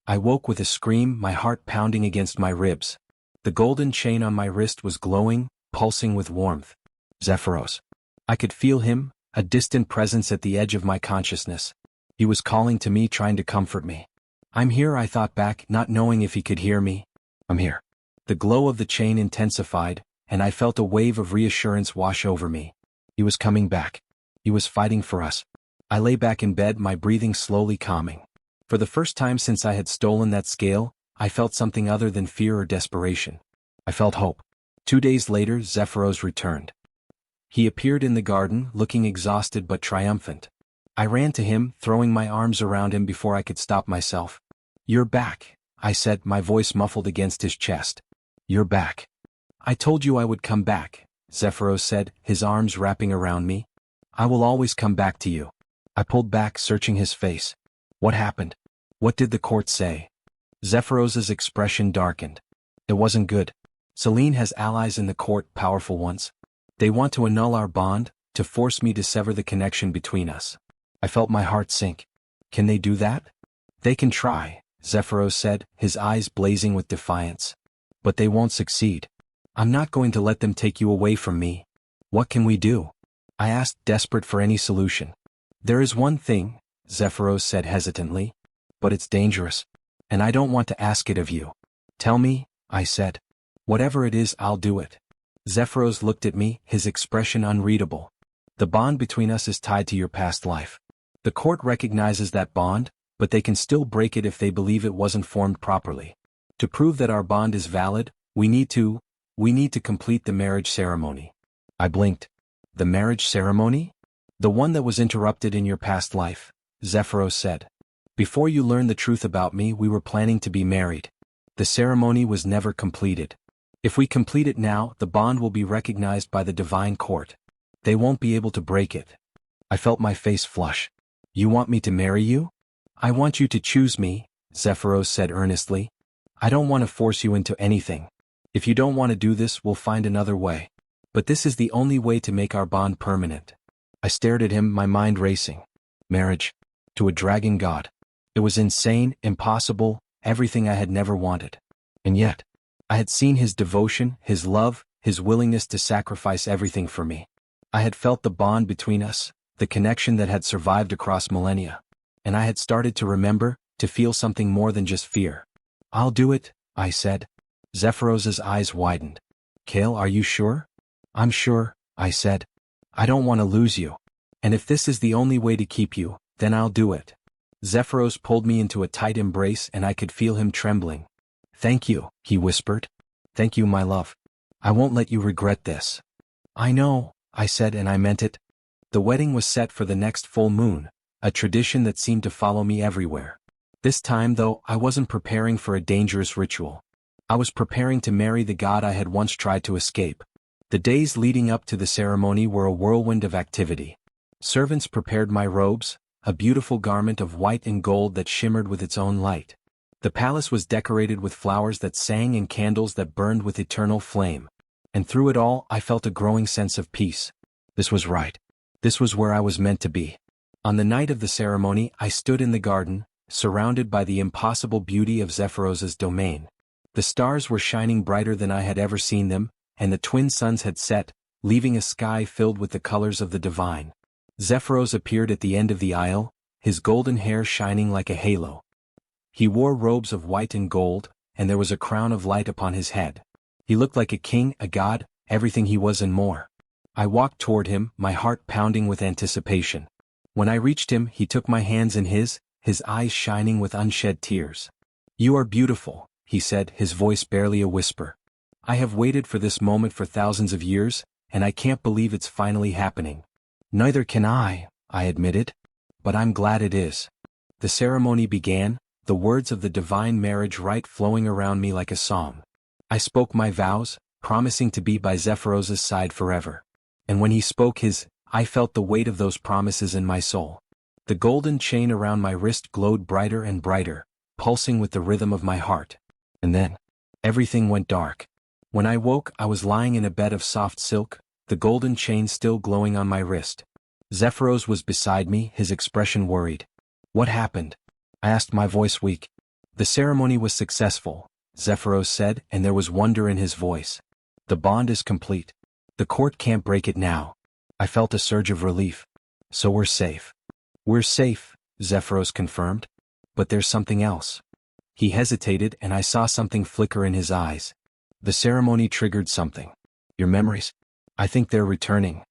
I woke with a scream, my heart pounding against my ribs. The golden chain on my wrist was glowing, pulsing with warmth. Zephyros. I could feel him, a distant presence at the edge of my consciousness. He was calling to me, trying to comfort me. I'm here, I thought back, not knowing if he could hear me. I'm here. The glow of the chain intensified, and I felt a wave of reassurance wash over me. He was coming back. He was fighting for us. I lay back in bed, my breathing slowly calming. For the first time since I had stolen that scale, I felt something other than fear or desperation. I felt hope. 2 days later, Zephyros returned. He appeared in the garden, looking exhausted but triumphant. I ran to him, throwing my arms around him before I could stop myself. You're back, I said, my voice muffled against his chest. You're back. I told you I would come back, Zephyros said, his arms wrapping around me. I will always come back to you. I pulled back, searching his face. What happened? What did the court say? Zephyros's expression darkened. It wasn't good. Selene has allies in the court, powerful ones. They want to annul our bond, to force me to sever the connection between us. I felt my heart sink. Can they do that? They can try, Zephyros said, his eyes blazing with defiance. But they won't succeed. I'm not going to let them take you away from me. What can we do? I asked, desperate for any solution. There is one thing, Zephyros said hesitantly. But it's dangerous. And I don't want to ask it of you. Tell me, I said. Whatever it is, I'll do it. Zephyros looked at me, his expression unreadable. The bond between us is tied to your past life. The court recognizes that bond, but they can still break it if they believe it wasn't formed properly. To prove that our bond is valid, we need to complete the marriage ceremony. I blinked. The marriage ceremony? The one that was interrupted in your past life, Zephyros said. Before you learned the truth about me, we were planning to be married. The ceremony was never completed. If we complete it now, the bond will be recognized by the divine court. They won't be able to break it. I felt my face flush. You want me to marry you? I want you to choose me, Zephyros said earnestly. I don't want to force you into anything. If you don't want to do this, we'll find another way. But this is the only way to make our bond permanent. I stared at him, my mind racing. Marriage. To a dragon god. It was insane, impossible, everything I had never wanted. And yet, I had seen his devotion, his love, his willingness to sacrifice everything for me. I had felt the bond between us, the connection that had survived across millennia. And I had started to remember, to feel something more than just fear. I'll do it, I said. Zephyros's eyes widened. Kale, are you sure? I'm sure, I said. I don't want to lose you. And if this is the only way to keep you, then I'll do it. Zephyros pulled me into a tight embrace and I could feel him trembling. Thank you, he whispered. Thank you, my love. I won't let you regret this. I know, I said, and I meant it. The wedding was set for the next full moon, a tradition that seemed to follow me everywhere. This time, though, I wasn't preparing for a dangerous ritual. I was preparing to marry the god I had once tried to escape. The days leading up to the ceremony were a whirlwind of activity. Servants prepared my robes, a beautiful garment of white and gold that shimmered with its own light. The palace was decorated with flowers that sang and candles that burned with eternal flame. And through it all, I felt a growing sense of peace. This was right. This was where I was meant to be. On the night of the ceremony, I stood in the garden, surrounded by the impossible beauty of Zephyros's domain. The stars were shining brighter than I had ever seen them, and the twin suns had set, leaving a sky filled with the colors of the divine. Zephyros appeared at the end of the aisle, his golden hair shining like a halo. He wore robes of white and gold, and there was a crown of light upon his head. He looked like a king, a god, everything he was and more. I walked toward him, my heart pounding with anticipation. When I reached him, he took my hands in his eyes shining with unshed tears. You are beautiful, he said, his voice barely a whisper. I have waited for this moment for thousands of years, and I can't believe it's finally happening. Neither can I admitted. But I'm glad it is. The ceremony began, the words of the divine marriage rite flowing around me like a song. I spoke my vows, promising to be by Zephyros's side forever. And when he spoke his, I felt the weight of those promises in my soul. The golden chain around my wrist glowed brighter and brighter, pulsing with the rhythm of my heart. And then, everything went dark. When I woke, I was lying in a bed of soft silk, the golden chain still glowing on my wrist. Zephyros was beside me, his expression worried. What happened? I asked, my voice weak. The ceremony was successful, Zephyros said, and there was wonder in his voice. The bond is complete. The court can't break it now. I felt a surge of relief. So we're safe. We're safe, Zephyros confirmed. But there's something else. He hesitated and I saw something flicker in his eyes. The ceremony triggered something. Your memories? I think they're returning.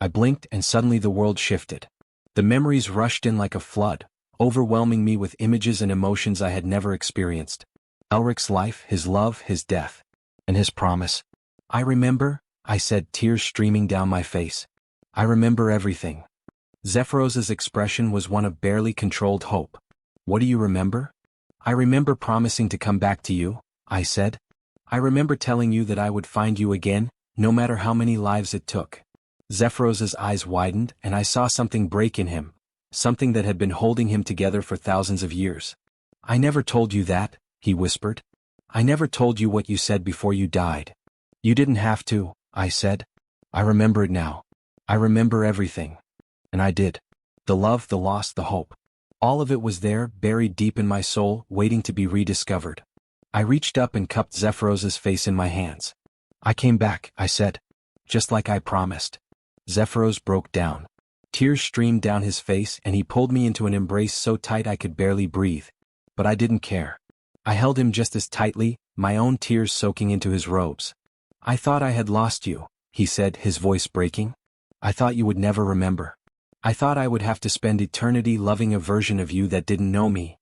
I blinked and suddenly the world shifted. The memories rushed in like a flood, overwhelming me with images and emotions I had never experienced. Elric's life, his love, his death. And his promise. I remember, I said, tears streaming down my face. I remember everything. Zephyros's expression was one of barely controlled hope. What do you remember? I remember promising to come back to you, I said. I remember telling you that I would find you again, no matter how many lives it took. Zephyros's eyes widened and I saw something break in him, something that had been holding him together for thousands of years. I never told you that, he whispered. I never told you what you said before you died. You didn't have to, I said. I remember it now. I remember everything. And I did. The love, the loss, the hope. All of it was there, buried deep in my soul, waiting to be rediscovered. I reached up and cupped Zephyros's face in my hands. I came back, I said. Just like I promised. Zephyros broke down. Tears streamed down his face and he pulled me into an embrace so tight I could barely breathe. But I didn't care. I held him just as tightly, my own tears soaking into his robes. I thought I had lost you, he said, his voice breaking. I thought you would never remember. I thought I would have to spend eternity loving a version of you that didn't know me.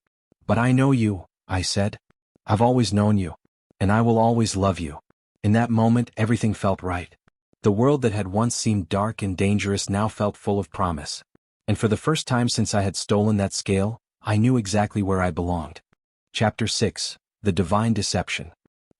But I know you, I said. I've always known you. And I will always love you. In that moment everything felt right. The world that had once seemed dark and dangerous now felt full of promise. And for the first time since I had stolen that scale, I knew exactly where I belonged. Chapter 6. The Divine Deception.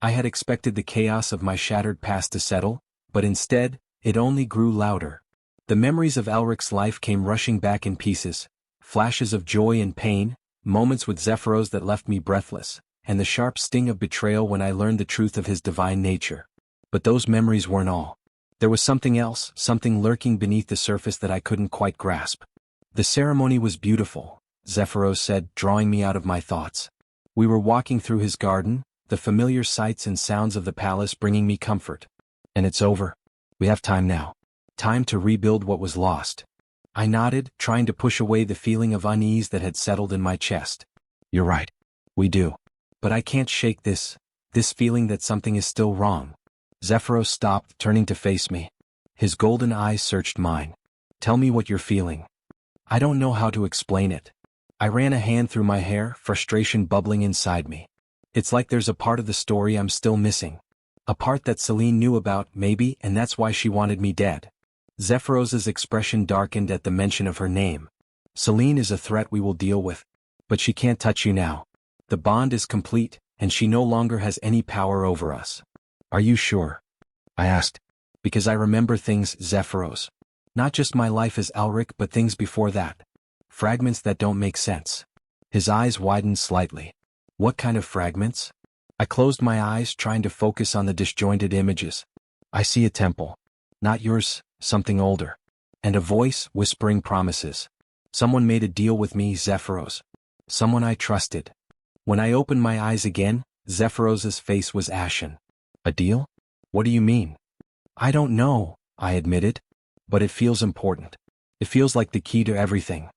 I had expected the chaos of my shattered past to settle, but instead, it only grew louder. The memories of Elric's life came rushing back in pieces, flashes of joy and pain, moments with Zephyros that left me breathless, and the sharp sting of betrayal when I learned the truth of his divine nature. But those memories weren't all. There was something else, something lurking beneath the surface that I couldn't quite grasp. The ceremony was beautiful, Zephyros said, drawing me out of my thoughts. We were walking through his garden, the familiar sights and sounds of the palace bringing me comfort. And it's over. We have time now. Time to rebuild what was lost. I nodded, trying to push away the feeling of unease that had settled in my chest. You're right. We do. But I can't shake this feeling that something is still wrong. Zephyros stopped, turning to face me. His golden eyes searched mine. Tell me what you're feeling. I don't know how to explain it. I ran a hand through my hair, frustration bubbling inside me. It's like there's a part of the story I'm still missing. A part that Celine knew about, maybe, and that's why she wanted me dead. Zephyros's expression darkened at the mention of her name. Celine is a threat we will deal with. But she can't touch you now. The bond is complete, and she no longer has any power over us. Are you sure? I asked. Because I remember things, Zephyros. Not just my life as Elric, but things before that. Fragments that don't make sense. His eyes widened slightly. What kind of fragments? I closed my eyes, trying to focus on the disjointed images. I see a temple. Not yours, something older. And a voice whispering promises. Someone made a deal with me, Zephyros. Someone I trusted. When I opened my eyes again, Zephyros's face was ashen. A deal? What do you mean? I don't know, I admitted. But it feels important. It feels like the key to everything.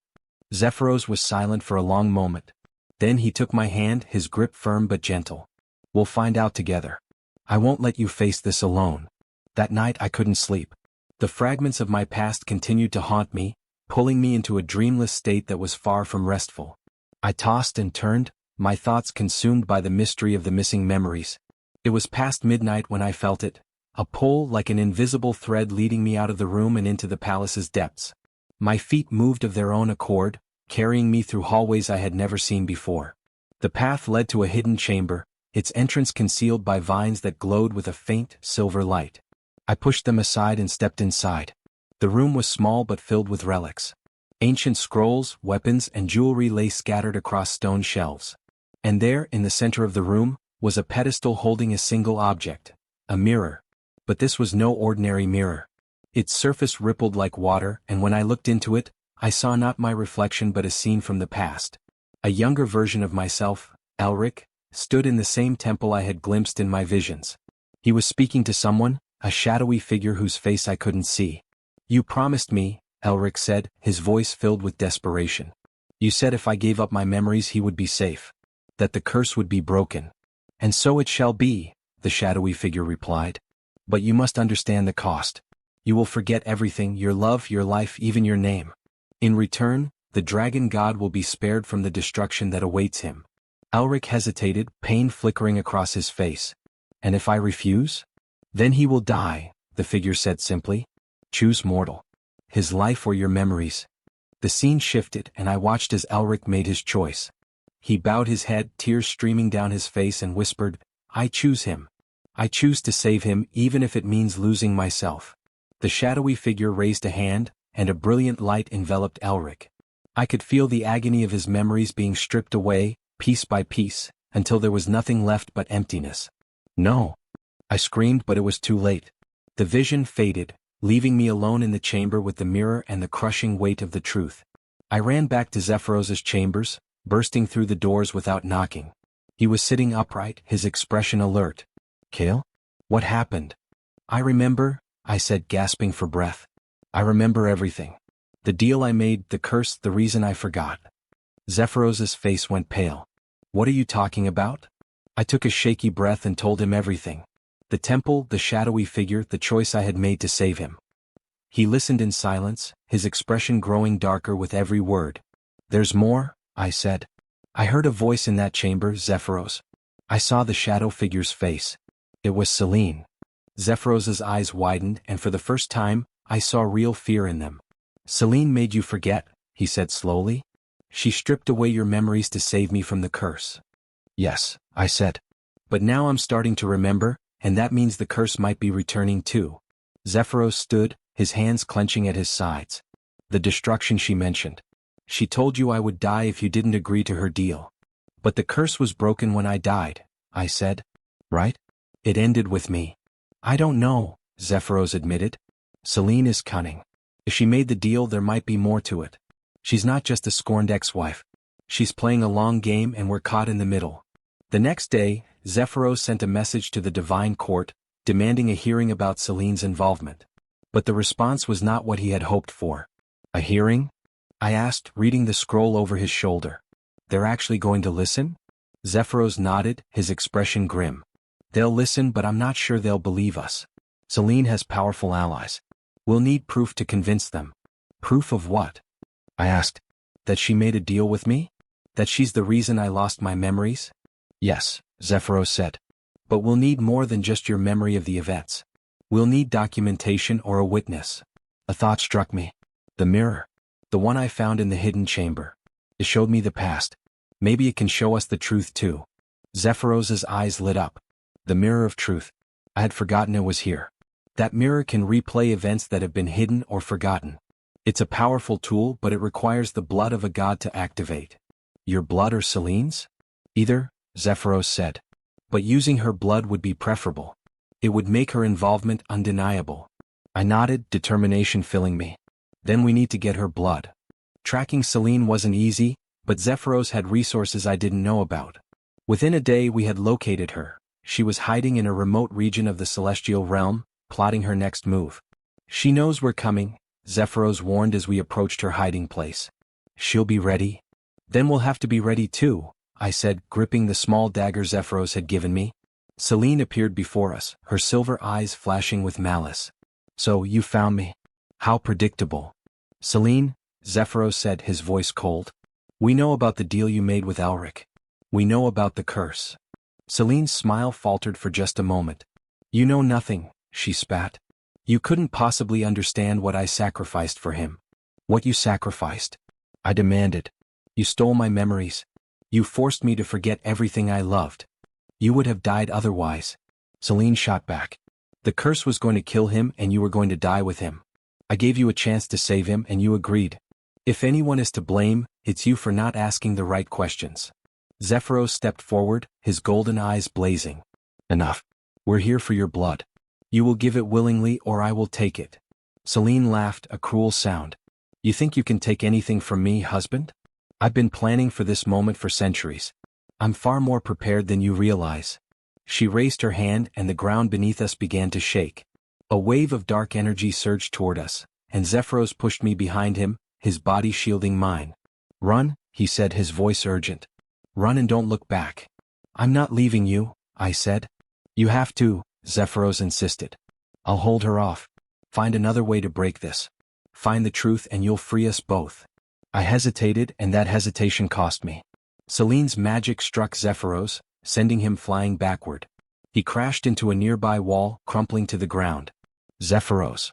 Zephyros was silent for a long moment. Then he took my hand, his grip firm but gentle. We'll find out together. I won't let you face this alone. That night I couldn't sleep. The fragments of my past continued to haunt me, pulling me into a dreamless state that was far from restful. I tossed and turned, my thoughts consumed by the mystery of the missing memories. It was past midnight when I felt it, a pull like an invisible thread leading me out of the room and into the palace's depths. My feet moved of their own accord, carrying me through hallways I had never seen before. The path led to a hidden chamber, its entrance concealed by vines that glowed with a faint, silver light. I pushed them aside and stepped inside. The room was small but filled with relics. Ancient scrolls, weapons, and jewelry lay scattered across stone shelves. And there, in the center of the room, was a pedestal holding a single object, a mirror. But this was no ordinary mirror. Its surface rippled like water, and when I looked into it, I saw not my reflection but a scene from the past. A younger version of myself, Elric, stood in the same temple I had glimpsed in my visions. He was speaking to someone, a shadowy figure whose face I couldn't see. You promised me, Elric said, his voice filled with desperation. You said if I gave up my memories he would be safe. That the curse would be broken. And so it shall be, the shadowy figure replied. But you must understand the cost. You will forget everything, your love, your life, even your name. In return, the dragon god will be spared from the destruction that awaits him. Elric hesitated, pain flickering across his face. And if I refuse? Then he will die, the figure said simply. Choose mortal. His life or your memories. The scene shifted, and I watched as Elric made his choice. He bowed his head, tears streaming down his face, and whispered, I choose him. I choose to save him, even if it means losing myself. The shadowy figure raised a hand, and a brilliant light enveloped Elric. I could feel the agony of his memories being stripped away, piece by piece, until there was nothing left but emptiness. No! I screamed, but it was too late. The vision faded, leaving me alone in the chamber with the mirror and the crushing weight of the truth. I ran back to Zephyros's chambers, bursting through the doors without knocking. He was sitting upright, his expression alert. Kale? What happened? I remember, I said, gasping for breath. I remember everything. The deal I made, the curse, the reason I forgot. Zephyros's face went pale. What are you talking about? I took a shaky breath and told him everything. The temple, the shadowy figure, the choice I had made to save him. He listened in silence, his expression growing darker with every word. "There's more," I said. "I heard a voice in that chamber, Zephyros." I saw the shadow figure's face. It was Celine. Zephyros's eyes widened, and for the first time, I saw real fear in them. "Celine made you forget," he said slowly. "She stripped away your memories to save me from the curse." "Yes," I said. "But now I'm starting to remember, and that means the curse might be returning too." Zephyros stood, his hands clenching at his sides. "The destruction she mentioned. She told you I would die if you didn't agree to her deal. But the curse was broken when I died," I said. "Right? It ended with me." "I don't know," Zephyros admitted. "Celine is cunning. If she made the deal, there might be more to it. She's not just a scorned ex-wife. She's playing a long game, and we're caught in the middle." The next day, Zephyros sent a message to the divine court, demanding a hearing about Celine's involvement. But the response was not what he had hoped for. "A hearing?" I asked, reading the scroll over his shoulder. "They're actually going to listen?" Zephyros nodded, his expression grim. "They'll listen, but I'm not sure they'll believe us. Celine has powerful allies. We'll need proof to convince them." "Proof of what?" I asked. "That she made a deal with me? That she's the reason I lost my memories?" "Yes," Zephyros said. "But we'll need more than just your memory of the events. We'll need documentation or a witness." A thought struck me. The mirror. The one I found in the hidden chamber. It showed me the past. Maybe it can show us the truth too. Zephyros's eyes lit up. The mirror of truth. I had forgotten it was here. That mirror can replay events that have been hidden or forgotten. It's a powerful tool, but it requires the blood of a god to activate. "Your blood or Celine's?" "Either," Zephyros said. "But using her blood would be preferable. It would make her involvement undeniable." I nodded, determination filling me. "Then we need to get her blood." Tracking Celine wasn't easy, but Zephyros had resources I didn't know about. Within a day we had located her. She was hiding in a remote region of the celestial realm, plotting her next move. "She knows we're coming," Zephyros warned as we approached her hiding place. "She'll be ready." "Then we'll have to be ready too," I said, gripping the small dagger Zephyros had given me. Celine appeared before us, her silver eyes flashing with malice. "So, you found me. How predictable." "Celine," Zephyros said, his voice cold. "We know about the deal you made with Elric. We know about the curse." Celine's smile faltered for just a moment. "You know nothing," she spat. "You couldn't possibly understand what I sacrificed for him." "What you sacrificed?" I demanded. "You stole my memories. You forced me to forget everything I loved. You would have died otherwise." Celine shot back. "The curse was going to kill him and you were going to die with him. I gave you a chance to save him and you agreed. If anyone is to blame, it's you for not asking the right questions." Zephyros stepped forward, his golden eyes blazing. "Enough. We're here for your blood. You will give it willingly or I will take it." Celine laughed, a cruel sound. "You think you can take anything from me, husband? I've been planning for this moment for centuries. I'm far more prepared than you realize." She raised her hand and the ground beneath us began to shake. A wave of dark energy surged toward us, and Zephyros pushed me behind him, his body shielding mine. "Run," he said, his voice urgent. "Run and don't look back." "I'm not leaving you," I said. "You have to," Zephyros insisted. "I'll hold her off. Find another way to break this. Find the truth and you'll free us both." I hesitated, and that hesitation cost me. Celine's magic struck Zephyros, sending him flying backward. He crashed into a nearby wall, crumpling to the ground. "Zephyros!"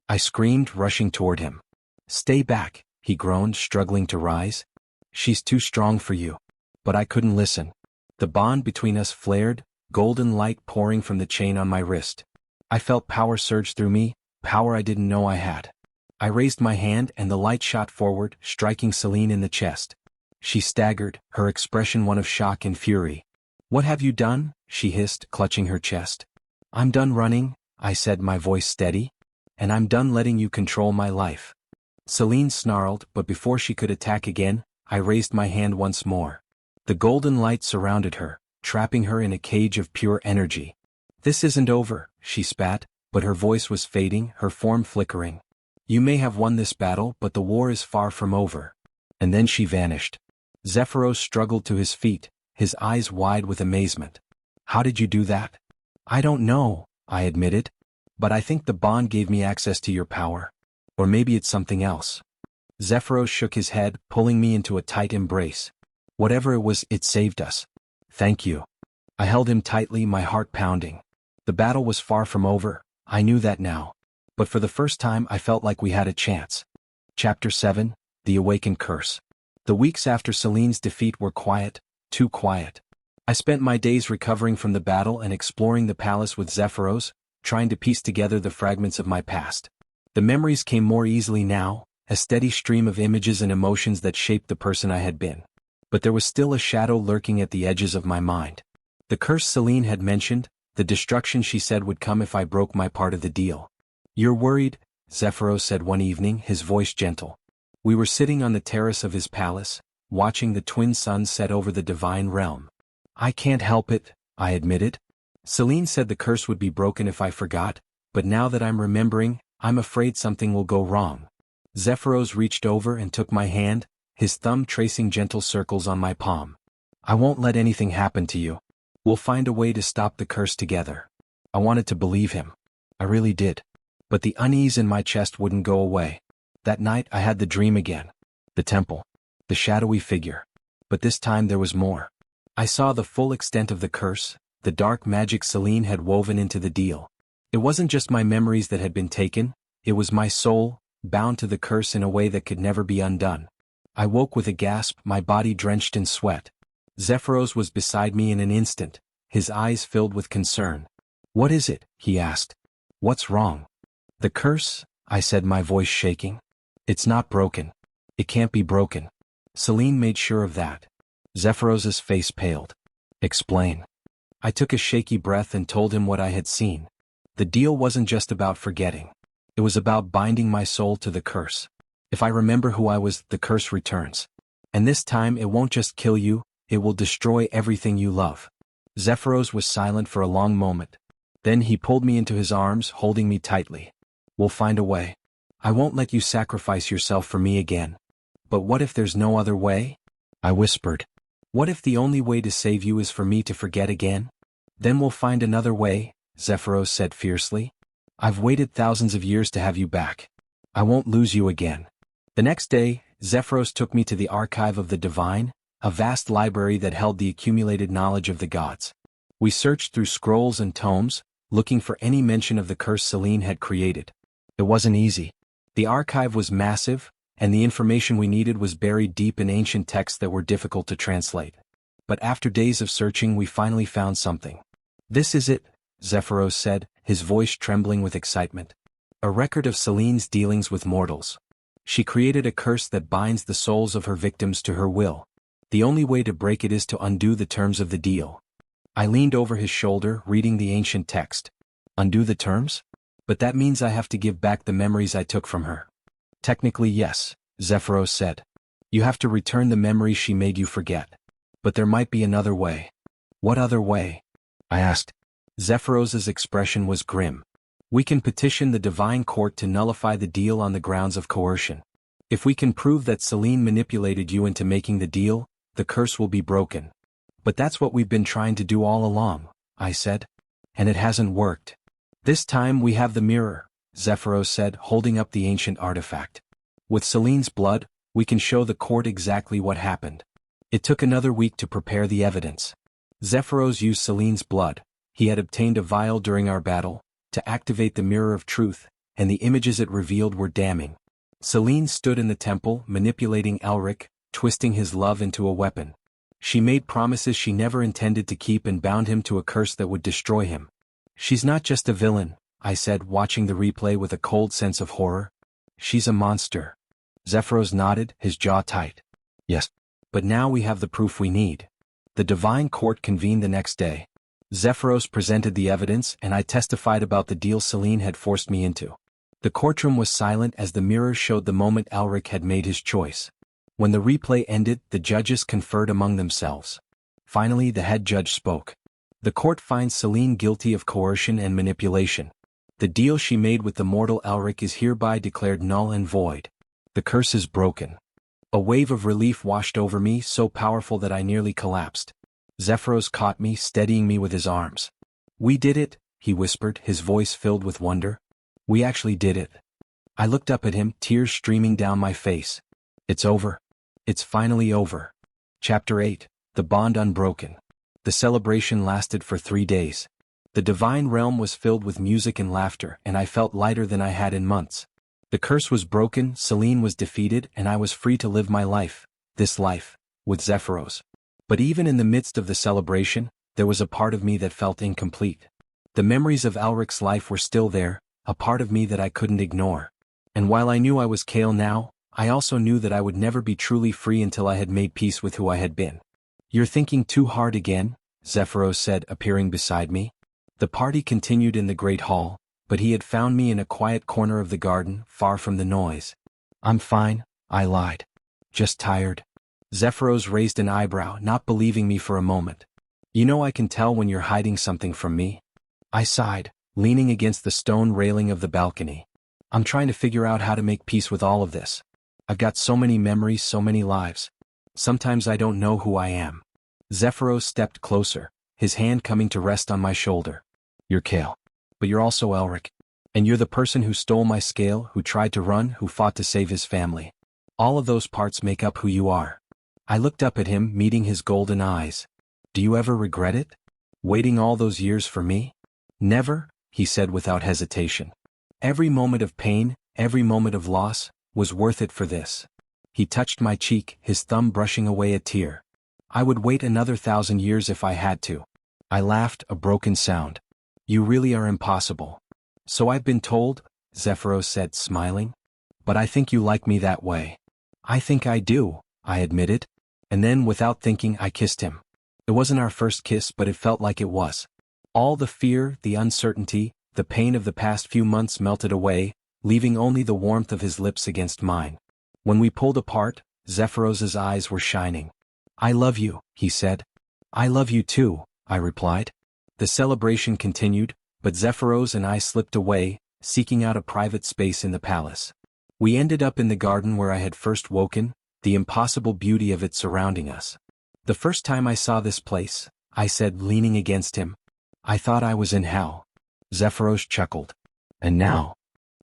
I screamed, rushing toward him. "Stay back," he groaned, struggling to rise. "She's too strong for you." But I couldn't listen. The bond between us flared, golden light pouring from the chain on my wrist. I felt power surge through me, power I didn't know I had. I raised my hand and the light shot forward, striking Celine in the chest. She staggered, her expression one of shock and fury. "What have you done?" she hissed, clutching her chest. "I'm done running," I said, my voice steady. "And I'm done letting you control my life." Celine snarled, but before she could attack again, I raised my hand once more. The golden light surrounded her, trapping her in a cage of pure energy. "This isn't over," she spat, but her voice was fading, her form flickering. "You may have won this battle, but the war is far from over." And then she vanished. Zephyros struggled to his feet, his eyes wide with amazement. "How did you do that?" "I don't know," I admitted. "But I think the bond gave me access to your power. Or maybe it's something else. Zephyros shook his head, pulling me into a tight embrace. Whatever it was, it saved us. Thank you. I held him tightly, my heart pounding. The battle was far from over, I knew that now. But for the first time I felt like we had a chance. Chapter 7, The Awakened Curse. The weeks after Celine's defeat were quiet, too quiet. I spent my days recovering from the battle and exploring the palace with Zephyros, trying to piece together the fragments of my past. The memories came more easily now, a steady stream of images and emotions that shaped the person I had been. But there was still a shadow lurking at the edges of my mind. The curse Celine had mentioned, the destruction she said would come if I broke my part of the deal. You're worried, Zephyros said one evening, his voice gentle. We were sitting on the terrace of his palace, watching the twin suns set over the divine realm. I can't help it, I admitted. Celine said the curse would be broken if I forgot, but now that I'm remembering, I'm afraid something will go wrong. Zephyros reached over and took my hand, his thumb tracing gentle circles on my palm. I won't let anything happen to you. We'll find a way to stop the curse together. I wanted to believe him. I really did. But the unease in my chest wouldn't go away. That night I had the dream again. The temple. The shadowy figure. But this time there was more. I saw the full extent of the curse, the dark magic Celine had woven into the deal. It wasn't just my memories that had been taken, it was my soul, bound to the curse in a way that could never be undone. I woke with a gasp, my body drenched in sweat. Zephyros was beside me in an instant, his eyes filled with concern. What is it? He asked. What's wrong? The curse, I said, my voice shaking. It's not broken. It can't be broken. Celine made sure of that. Zephyros's face paled. Explain. I took a shaky breath and told him what I had seen. The deal wasn't just about forgetting. It was about binding my soul to the curse. If I remember who I was, the curse returns. And this time it won't just kill you, it will destroy everything you love. Zephyros was silent for a long moment. Then he pulled me into his arms, holding me tightly. We'll find a way. I won't let you sacrifice yourself for me again. But what if there's no other way? I whispered. What if the only way to save you is for me to forget again? Then we'll find another way, Zephyros said fiercely. I've waited thousands of years to have you back. I won't lose you again. The next day, Zephyros took me to the archive of the divine, a vast library that held the accumulated knowledge of the gods. We searched through scrolls and tomes, looking for any mention of the curse Celine had created. It wasn't easy. The archive was massive, and the information we needed was buried deep in ancient texts that were difficult to translate. But after days of searching we finally found something. This is it, Zephyros said, his voice trembling with excitement. A record of Celine's dealings with mortals. She created a curse that binds the souls of her victims to her will. The only way to break it is to undo the terms of the deal. I leaned over his shoulder, reading the ancient text. Undo the terms? But that means I have to give back the memories I took from her. Technically yes, Zephyros said. You have to return the memories she made you forget. But there might be another way. What other way? I asked. Zephyros's expression was grim. We can petition the divine court to nullify the deal on the grounds of coercion. If we can prove that Celine manipulated you into making the deal, the curse will be broken. But that's what we've been trying to do all along, I said. And it hasn't worked. This time we have the mirror, Zephyros said, holding up the ancient artifact. With Celine's blood, we can show the court exactly what happened. It took another week to prepare the evidence. Zephyros used Celine's blood. He had obtained a vial during our battle, to activate the mirror of truth, and the images it revealed were damning. Celine stood in the temple, manipulating Elric, twisting his love into a weapon. She made promises she never intended to keep and bound him to a curse that would destroy him. She's not just a villain, I said, watching the replay with a cold sense of horror. She's a monster. Zephyros nodded, his jaw tight. Yes. But now we have the proof we need. The divine court convened the next day. Zephyros presented the evidence and I testified about the deal Celine had forced me into. The courtroom was silent as the mirror showed the moment Elric had made his choice. When the replay ended, the judges conferred among themselves. Finally, the head judge spoke. The court finds Celine guilty of coercion and manipulation. The deal she made with the mortal Elric is hereby declared null and void. The curse is broken. A wave of relief washed over me, so powerful that I nearly collapsed. Zephyros caught me, steadying me with his arms. We did it, he whispered, his voice filled with wonder. We actually did it. I looked up at him, tears streaming down my face. It's over. It's finally over. Chapter 8, The Bond Unbroken. The celebration lasted for 3 days. The divine realm was filled with music and laughter, and I felt lighter than I had in months. The curse was broken, Selene was defeated, and I was free to live my life, this life, with Zephyros. But even in the midst of the celebration, there was a part of me that felt incomplete. The memories of Alric's life were still there, a part of me that I couldn't ignore. And while I knew I was Kale now, I also knew that I would never be truly free until I had made peace with who I had been. "You're thinking too hard again," Zephyros said, appearing beside me. The party continued in the great hall, but he had found me in a quiet corner of the garden, far from the noise. "I'm fine," I lied. "Just tired." Zephyros raised an eyebrow, not believing me for a moment. "You know I can tell when you're hiding something from me." I sighed, leaning against the stone railing of the balcony. "I'm trying to figure out how to make peace with all of this. I've got so many memories, so many lives. Sometimes I don't know who I am." Zephyros stepped closer, his hand coming to rest on my shoulder. "You're Kale. But you're also Elric. And you're the person who stole my scale, who tried to run, who fought to save his family. All of those parts make up who you are." I looked up at him, meeting his golden eyes. "Do you ever regret it? Waiting all those years for me?" "Never," he said without hesitation. "Every moment of pain, every moment of loss, was worth it for this." He touched my cheek, his thumb brushing away a tear. "I would wait another 1,000 years if I had to." I laughed, a broken sound. "You really are impossible." "So I've been told," Zephyros said, smiling. "But I think you like me that way." "I think I do," I admitted. And then, without thinking, I kissed him. It wasn't our first kiss, but it felt like it was. All the fear, the uncertainty, the pain of the past few months melted away, leaving only the warmth of his lips against mine. When we pulled apart, Zephyros's eyes were shining. "I love you," he said. "I love you too," I replied. The celebration continued, but Zephyros and I slipped away, seeking out a private space in the palace. We ended up in the garden where I had first woken, the impossible beauty of it surrounding us. "The first time I saw this place," I said, leaning against him, "I thought I was in hell." Zephyros chuckled. "And now?"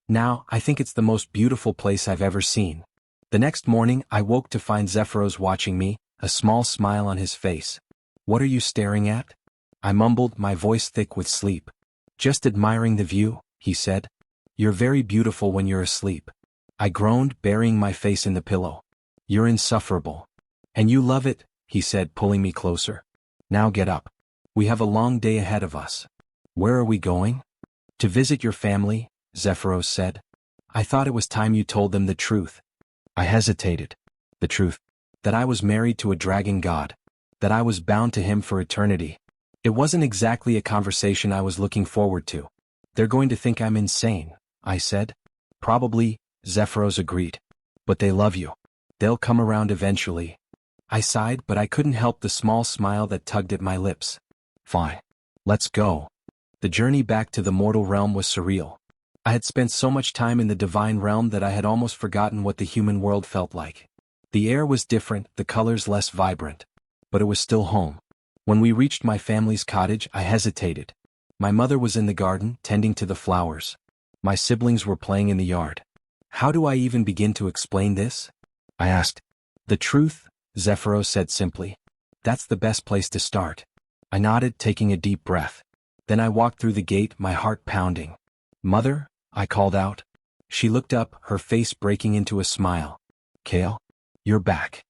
"Now, I think it's the most beautiful place I've ever seen." The next morning, I woke to find Zephyros watching me, a small smile on his face. "What are you staring at?" I mumbled, my voice thick with sleep. "Just admiring the view," he said. "You're very beautiful when you're asleep." I groaned, burying my face in the pillow. "You're insufferable." "And you love it," he said, pulling me closer. "Now get up. We have a long day ahead of us." "Where are we going?" "To visit your family," Zephyros said. "I thought it was time you told them the truth." I hesitated. "The truth? That I was married to a dragon god. That I was bound to him for eternity." It wasn't exactly a conversation I was looking forward to. "They're going to think I'm insane," I said. "Probably," Zephyros agreed. "But they love you. They'll come around eventually." I sighed, but I couldn't help the small smile that tugged at my lips. "Fine. Let's go." The journey back to the mortal realm was surreal. I had spent so much time in the divine realm that I had almost forgotten what the human world felt like. The air was different, the colors less vibrant. But it was still home. When we reached my family's cottage, I hesitated. My mother was in the garden, tending to the flowers. My siblings were playing in the yard. How do I even begin to explain this? I asked. "The truth," Zephyros said simply. "That's the best place to start." I nodded, taking a deep breath. Then I walked through the gate, my heart pounding. "Mother," I called out. She looked up, her face breaking into a smile. "Kale, you're back."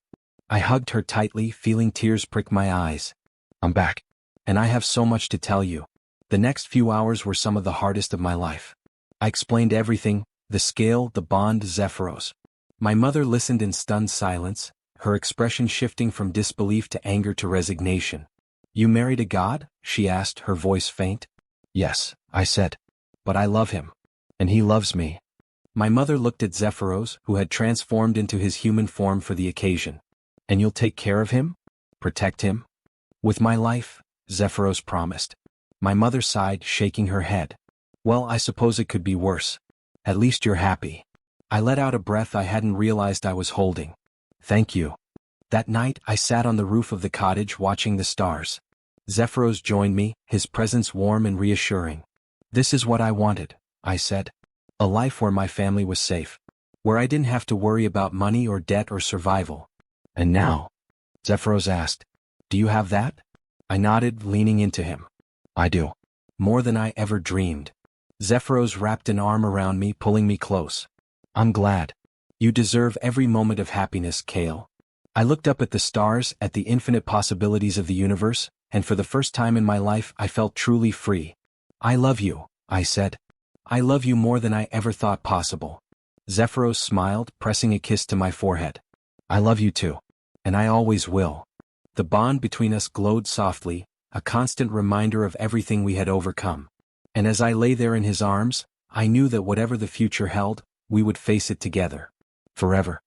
I hugged her tightly, feeling tears prick my eyes. "I'm back. And I have so much to tell you." The next few hours were some of the hardest of my life. I explained everything, the scale, the bond, Zephyros. My mother listened in stunned silence, her expression shifting from disbelief to anger to resignation. "You married a god?" she asked, her voice faint. "Yes," I said. "But I love him. And he loves me." My mother looked at Zephyros, who had transformed into his human form for the occasion. "And you'll take care of him? Protect him?" "With my life," Zephyros promised. My mother sighed, shaking her head. "Well, I suppose it could be worse. At least you're happy." I let out a breath I hadn't realized I was holding. "Thank you." That night, I sat on the roof of the cottage watching the stars. Zephyros joined me, his presence warm and reassuring. "This is what I wanted," I said. A life where my family was safe. Where I didn't have to worry about money or debt or survival. And now? Zephyros asked. Do you have that? I nodded, leaning into him. I do. More than I ever dreamed. Zephyros wrapped an arm around me, pulling me close. I'm glad. You deserve every moment of happiness, Kale. I looked up at the stars, at the infinite possibilities of the universe, and for the first time in my life I felt truly free. I love you, I said. I love you more than I ever thought possible. Zephyros smiled, pressing a kiss to my forehead. I love you too. And I always will. The bond between us glowed softly, a constant reminder of everything we had overcome. And as I lay there in his arms, I knew that whatever the future held, we would face it together. Forever.